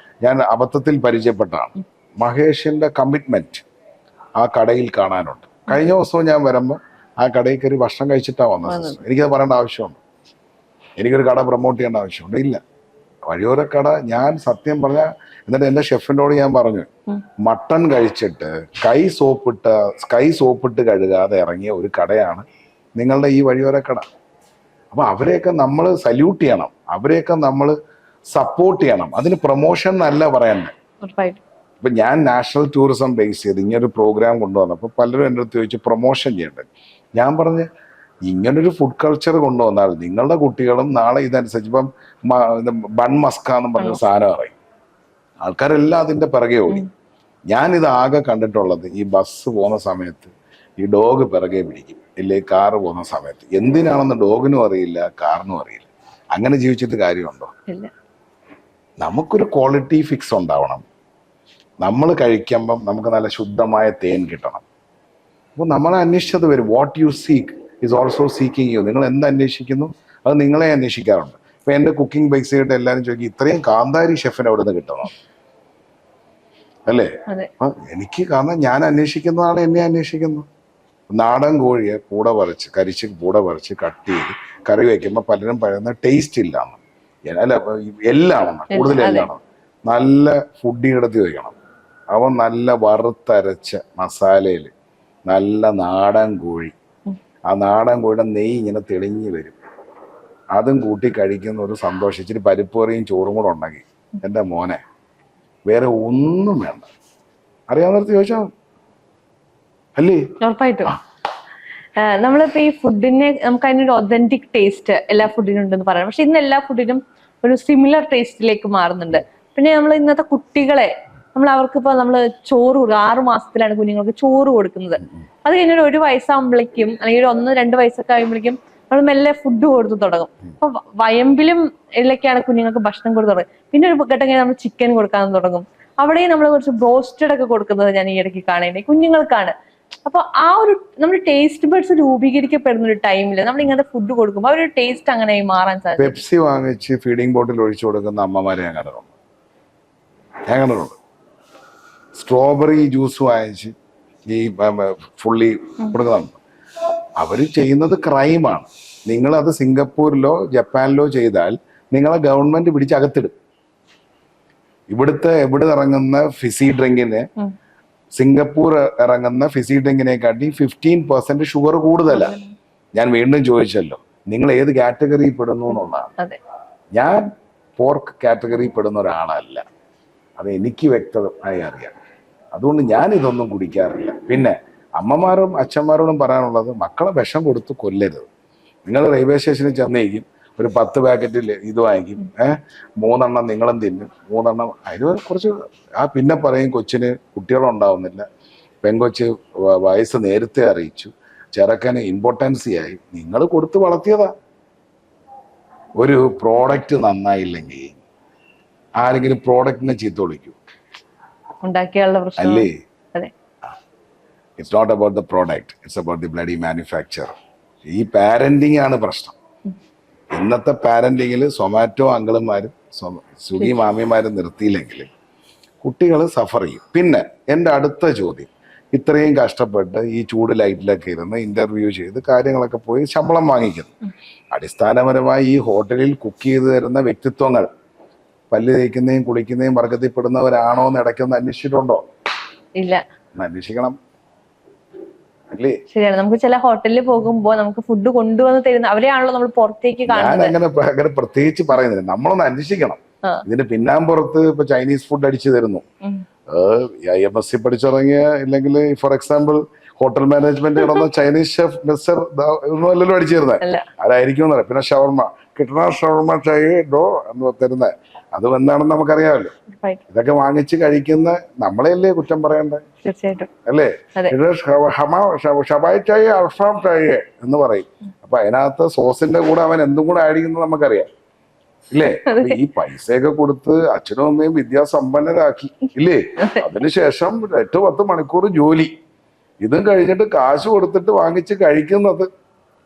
ഞാൻ അബദ്ധത്തിൽ പരിചയപ്പെട്ടാണ്. മഹേഷിന്റെ കമ്മിറ്റ്മെന്റ് ആ കടയിൽ കാണാനുണ്ട്. കഴിഞ്ഞ ദിവസവും ഞാൻ വരുമ്പോൾ ആ കടയിൽ കയറി ഭക്ഷണം കഴിച്ചിട്ടാണ് വന്നത്. എനിക്കത് പറയേണ്ട ആവശ്യമുണ്ട്? എനിക്കൊരു കട പ്രൊമോട്ട് ചെയ്യേണ്ട ആവശ്യമുണ്ട്? ഇല്ല. വഴിയോര കട ഞാൻ സത്യം പറഞ്ഞ, എന്നിട്ട് എന്റെ ഷെഫിനോട് ഞാൻ പറഞ്ഞു, മട്ടൺ കഴിച്ചിട്ട് കൈ സോപ്പിട്ട് കഴുകാതെ ഇറങ്ങിയ ഒരു കടയാണ് നിങ്ങളുടെ ഈ വഴിയോര കട. അപ്പൊ അവരെയൊക്കെ നമ്മൾ സല്യൂട്ട് ചെയ്യണം, അവരെയൊക്കെ നമ്മൾ സപ്പോർട്ട് ചെയ്യണം. അതിന് പ്രൊമോഷൻ എന്നല്ല പറയണ്ടേ. ഇപ്പൊ ഞാൻ നാഷണൽ ടൂറിസം ബേസ് ചെയ്ത് ഇങ്ങനൊരു പ്രോഗ്രാം കൊണ്ടുവന്നപ്പോൾ പലരും എൻ്റെ അടുത്ത് ചോദിച്ചു പ്രൊമോഷൻ ചെയ്യേണ്ടത്. ഞാൻ പറഞ്ഞ്, ഇങ്ങനൊരു ഫുഡ് കൾച്ചർ കൊണ്ടുവന്നാൽ നിങ്ങളുടെ കുട്ടികളും നാളെ ഇതനുസരിച്ച്, ഇപ്പം ബൺ മസ്ക എന്ന് പറഞ്ഞ സാധനം അറിയും, ആൾക്കാരെല്ലാം അതിന്റെ പിറകെ ഓടി. ഞാനിത് ആകെ കണ്ടിട്ടുള്ളത് ഈ ബസ് പോകുന്ന സമയത്ത് ഈ ഡോഗ് പിറകെ പിടിക്കും, ഇല്ലേ കാറ് പോകുന്ന സമയത്ത്. എന്തിനാണെന്ന് ഡോഗിനും അറിയില്ല, കാറിനും അറിയില്ല. അങ്ങനെ ജീവിച്ചിട്ട് കാര്യമുണ്ടോ? നമുക്കൊരു ക്വാളിറ്റി ഫിക്സ് ഉണ്ടാവണം. നമ്മൾ കഴിക്കുമ്പം നമുക്ക് നല്ല ശുദ്ധമായ തേൻ കിട്ടണം. അപ്പോൾ നമ്മളെ അന്വേഷിച്ചത് വരും. What you seek is also seeking you. നിങ്ങൾ എന്ത് അന്വേഷിക്കുന്നു അത് നിങ്ങളെ അന്വേഷിക്കാറുണ്ട്. ഇപ്പൊ എന്റെ കുക്കിംഗ് ബേസ് ചെയ്തിട്ട് എല്ലാവരും ചോദിക്കും, ഇത്രയും കാന്താരി ഷെഫിന് എവിടെ നിന്ന് കിട്ടണം അല്ലേ? എനിക്ക്, കാരണം ഞാൻ അന്വേഷിക്കുന്നതാണ് എന്നെ അന്വേഷിക്കുന്നു. നാടൻ കോഴിയെ കരിച്ച് കൂടെ പറിച്ച് കട്ട് ചെയ്ത് കറി വയ്ക്കുമ്പോൾ പലരും പറയുന്ന ടേസ്റ്റ് ഇല്ലാന്ന്. അല്ല, എല്ലാണെന്ന്, കൂടുതൽ എല്ലാണ്. നല്ല ഫുഡ് കിടത്തി വയ്ക്കണം. അവൻ നല്ല വറുത്തരച്ച മസാലയിൽ നല്ല നാടൻ കോഴി, ആ നാടൻ കോഴിയുടെ നെയ്യ് ഇങ്ങനെ തെളിഞ്ഞു വരും. അതും കൂട്ടി കഴിക്കുന്ന ഒരു സന്തോഷം. ഇച്ചിരി പരിപ്പുകറിയും ചോറും കൂടെ ഉണ്ടെങ്കിൽ എൻ്റെ മോനെ വേറെ ഒന്നും വേണ്ട. അറിയാവുന്ന ചോദിച്ചാൽ അല്ലേ? ഉറപ്പായിട്ടും. നമ്മളിപ്പോ ഈ ഫുഡിനെ നമുക്ക് അതിനൊരു ഒതന്റിക് ടേസ്റ്റ് എല്ലാ ഫുഡിനും ഉണ്ടെന്ന് പറയാം. പക്ഷെ ഇന്ന് എല്ലാ ഫുഡിനും ഒരു സിമിലർ ടേസ്റ്റിലേക്ക് മാറുന്നുണ്ട്. പിന്നെ നമ്മൾ ഇന്നത്തെ കുട്ടികളെ അവർക്കിപ്പോ നമ്മള് ചോറ് കൊടുക്കുക. 6 മാസത്തിലാണ് കുഞ്ഞുങ്ങൾക്ക് ചോറ് കൊടുക്കുന്നത്. അത് കഴിഞ്ഞൊരു 1 വയസ്സാകുമ്പോഴേക്കും അല്ലെങ്കിൽ 1-2 വയസ്സൊക്കെ ആകുമ്പോഴേക്കും നമ്മൾ മെല്ലെ ഫുഡ് കൊടുത്തു തുടങ്ങും. അപ്പൊ വയമ്പിലും ഇതിലൊക്കെയാണ് കുഞ്ഞുങ്ങൾക്ക് ഭക്ഷണം കൊടുത്തു തുടങ്ങും. പിന്നെ ഒരു ഘട്ടം കഴിഞ്ഞ് നമ്മൾ ചിക്കൻ കൊടുക്കാൻ തുടങ്ങും. അവിടെയും നമ്മൾ കുറച്ച് ബ്രോസ്റ്റഡ് ഒക്കെ കൊടുക്കുന്നത് ഞാൻ ഈ ഇടയ്ക്ക് കാണേണ്ടത് കുഞ്ഞുങ്ങൾക്കാണ്. അപ്പൊ ആ ഒരു നമ്മുടെ ടേസ്റ്റ് ബഡ്സ് രൂപീകരിക്കപ്പെടുന്ന ഒരു ടൈമില് നമ്മൾ ഇങ്ങനത്തെ ഫുഡ് കൊടുക്കുമ്പോൾ ആ ഒരു ടേസ്റ്റ് അങ്ങനെ മാറാൻ സാധിക്കും. പെപ്സി വാങ്ങിച്ച് ഫീഡിംഗ് ബോട്ടിൽ ഒഴിച്ചു കൊടുക്കുന്ന അമ്മമാരെ ഞാൻ കണ്ടിട്ടുണ്ട്. സ്ട്രോബെറി ജ്യൂസ് വാങ്ങിച്ച് ഈ ഫുള്ളി കൊടുക്കുന്നുണ്ട്. അവര് ചെയ്യുന്നത് ക്രൈമാണ്. നിങ്ങളത് സിംഗപ്പൂരിലോ ജപ്പാനിലോ ചെയ്താൽ നിങ്ങളെ ഗവൺമെന്റ് പിടിച്ച് അകത്തിടും. ഇവിടെ ഇറങ്ങുന്ന ഫിസി ഡ്രിങ്കിന് സിംഗപ്പൂർ ഇറങ്ങുന്ന ഫിസി ഡ്രിങ്കിനെക്കാട്ടി 15% ഷുഗർ കൂടുതലാണ്. ഞാൻ വീണ്ടും ചോദിച്ചല്ലോ, നിങ്ങൾ ഏത് കാറ്റഗറിയിൽ പെടുന്നു എന്നുള്ളതാണ്. ഞാൻ പോർക്ക് കാറ്റഗറിയിൽ പെടുന്ന ഒരാളല്ല, അത് എനിക്ക് വ്യക്തമായി അറിയാം. അതുകൊണ്ട് ഞാൻ ഇതൊന്നും കുടിക്കാറില്ല. പിന്നെ അമ്മമാരും അച്ഛന്മാരോടും പറയാനുള്ളത്, മക്കളെ വിഷം കൊടുത്ത് കൊല്ലരുത്. നിങ്ങൾ റെയിൽവേ സ്റ്റേഷനിൽ ചെന്നേക്കും, ഒരു 10 പാക്കറ്റിൽ ഇത് വാങ്ങിക്കും, 3 എണ്ണം നിങ്ങളും തിന്നും, 3 എണ്ണം അതിന് കുറച്ച് പിന്നെ പറയും കൊച്ചിന് കുട്ടികളുണ്ടാവുന്നില്ല, പെങ്കൊച്ച് വയസ്സ് നേരത്തെ അറിയിച്ചു, ചെറുക്കന് ഇമ്പോർട്ടൻസി ആയി. നിങ്ങൾ കൊടുത്ത് വളർത്തിയതാ. ഒരു പ്രോഡക്റ്റ് നന്നായില്ലെങ്കിൽ ആരെങ്കിലും പ്രോഡക്റ്റിനെ ചീത്ത വിളിക്കൂ? ഉണ്ടാക്കിയുള്ള പ്രശ്നം. അല്ലേ? അതെ. It's not about the product, it's about the bloody manufacture. ഈ പാരന്റിങ് ആണ് പ്രശ്നം. ഇന്നത്തെ പാരന്റിങ്ങിൽ സൊമാറ്റോ അങ്കിളുമാരും സ്വിഗ്ഗി മാമിമാരും നിർത്തിയില്ലെങ്കിൽ കുട്ടികൾ സഫർ ചെയ്യും. പിന്നെ എൻ്റെ അടുത്ത ചോദ്യം, ഇത്രയും കഷ്ടപ്പെട്ട് ഈ ചൂട് ലൈറ്റിലൊക്കെ ഇരുന്ന് ഇന്റർവ്യൂ ചെയ്ത് കാര്യങ്ങളൊക്കെ പോയി ശമ്പളം വാങ്ങിക്കുന്നു. അടിസ്ഥാനപരമായി ഈ ഹോട്ടലിൽ കുക്ക് ചെയ്ത് തരുന്ന വ്യക്തിത്വങ്ങൾ പല്ല് തേക്കുന്നതും കുളിക്കുന്നതും വർഗത്തിൽപ്പെടുന്നവരാണോ എന്ന് ഇടയ്ക്കൊന്ന് അന്വേഷിച്ചിട്ടുണ്ടോ? ഇല്ല. അന്വേഷിക്കണം അല്ലേ? ശരിയാണ്. നമുക്ക് ചില ഹോട്ടലിൽ പോകുമ്പോൾ നമുക്ക് ഫുഡ് കൊണ്ടുവന്ന് തരുന്ന അവരെയാണല്ലോ നമ്മൾ പുറത്തേക്ക് കാണുന്നത്. ഞാൻ അങ്ങനെ പ്രത്യേകിച്ച് പറയുന്നില്ല, നമ്മളൊന്ന് അന്വേഷിക്കണം. ഇതിന് പിന്നാമ്പുറത്ത് ഇപ്പൊ ചൈനീസ് ഫുഡ് അടിച്ചു തരുന്നു. MSc പഠിച്ചിറങ്ങിയ ഇല്ലെങ്കിൽ ഫോർ എക്സാമ്പിൾ ഹോട്ടൽ മാനേജ്മെന്റ് കിടന്ന ചൈനീസ് ഷെഫ് മിസ്റ്റർ ഒന്നും അല്ലല്ലോ അടിച്ചു തരുന്നത്. ആരായിരിക്കും എന്നറിയാം. പിന്നെ ഷവർമ കിട്ടണ ഷവർമ ചൈഡോ എന്ന് തരുന്നത് അതും എന്താണെന്ന് നമുക്കറിയാമല്ലോ. ഇതൊക്കെ വാങ്ങിച്ച് കഴിക്കുന്ന നമ്മളെയല്ലേ കുറ്റം പറയണ്ടേ? തീർച്ചയായിട്ടും അല്ലേ? ഇത് ഷബായ് ചായ അൽഫാം ചായ എന്ന് പറയും. അപ്പൊ അതിനകത്ത് സോസിന്റെ കൂടെ അവൻ എന്തും കൂടെ ആഡ് ചെയ്യുന്നത് നമുക്കറിയാം ഇല്ലേ? ഈ പൈസയൊക്കെ കൊടുത്ത് അച്ഛനും അമ്മയും വിദ്യാസമ്പന്നരാക്കി ഇല്ലേ? അതിനുശേഷം 8-10 മണിക്കൂർ ജോലി, ഇതും കഴിഞ്ഞിട്ട് കാശ് കൊടുത്തിട്ട് വാങ്ങിച്ച് കഴിക്കുന്നത്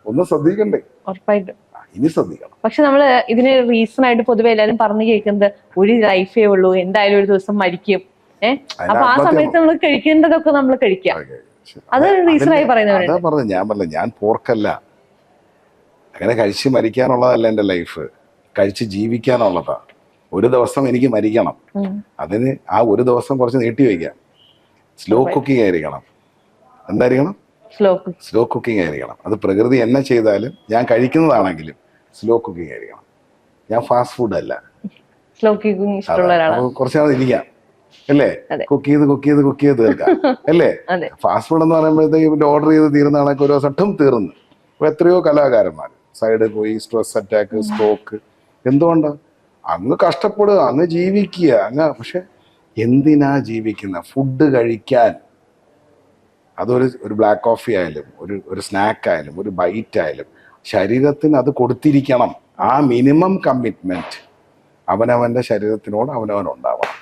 ഒന്ന് ശ്രദ്ധിക്കണ്ടേ? ഉറപ്പായിട്ടും ഇനി ശ്രദ്ധിക്കണം. പക്ഷെ നമ്മള് ഇതിന് റീസൺ ആയിട്ട് പൊതുവെ എല്ലാരും പറഞ്ഞു കേൾക്കുന്നത് ഒരു ലൈഫേ ഉള്ളൂ, എന്തായാലും ഒരു ദിവസം മരിക്കും. അപ്പൊ ആ സമയത്ത് നമ്മൾ കഴിക്കേണ്ടതൊക്കെ നമ്മൾ കഴിക്കാം. അത് റീസൺ ആയി പറയുന്നവരുണ്ട്. ഞാൻ പോർക്കല്ല, അങ്ങനെ കഴിച്ച് മരിക്കാനുള്ളതല്ല എന്റെ ലൈഫ്, കഴിച്ച് ജീവിക്കാനുള്ളതാ. ഒരു ദിവസം എനിക്ക് മരിക്കണം, അതിന് ആ ഒരു ദിവസം കുറച്ച് നീട്ടി വയ്ക്കാം. സ്ലോ കുക്കിംഗ് ആയിരിക്കണം. എന്തായിരിക്കണം? സ്ലോ കുക്കിംഗ് ആയിരിക്കണം. അത് പ്രകൃതി എന്നെ ചെയ്താലും ഞാൻ കഴിക്കുന്നതാണെങ്കിലും സ്ലോ കുക്കിംഗ് ആയിരിക്കണം. ഞാൻ ഫാസ്റ്റ് ഫുഡ് അല്ല. സ്ലോ കുക്കിംഗ് ഇഷ്ടമുള്ള ഒരാളാണ്. കുറച്ചാൾ ഇരിക്കാം അല്ലേ? കുക്ക് ചെയ്ത് തീർക്കാം അല്ലേ? ഫാസ്റ്റ് ഫുഡ് എന്ന് പറയുമ്പോഴത്തേക്ക് ഓർഡർ ചെയ്ത് തീരുന്ന ആളൊക്കെ ഒരു ദിവസം തീർന്നു. അപ്പൊ എത്രയോ കലാകാരന്മാർ സൈഡിൽ പോയി സ്ട്രെസ് അറ്റാക്ക്, സ്ട്രോക്ക്. എന്തുകൊണ്ടാ? അങ്ങ് കഷ്ടപ്പെടുക, അങ്ങ് ജീവിക്കുക, പക്ഷെ എന്തിനാ ജീവിക്കുന്ന? ഫുഡ് കഴിക്കാൻ. അതൊരു ബ്ലാക്ക് കോഫി ആയാലും ഒരു സ്നാക്ക് ആയാലും ഒരു ബൈറ്റ് ആയാലും ശരീരത്തിന് അത് കൊടുത്തിരിക്കണം. ആ മിനിമം കമ്മിറ്റ്മെന്റ് അവനവന്റെ ശരീരത്തിനോട് അവനവൻ ഉണ്ടാവണം.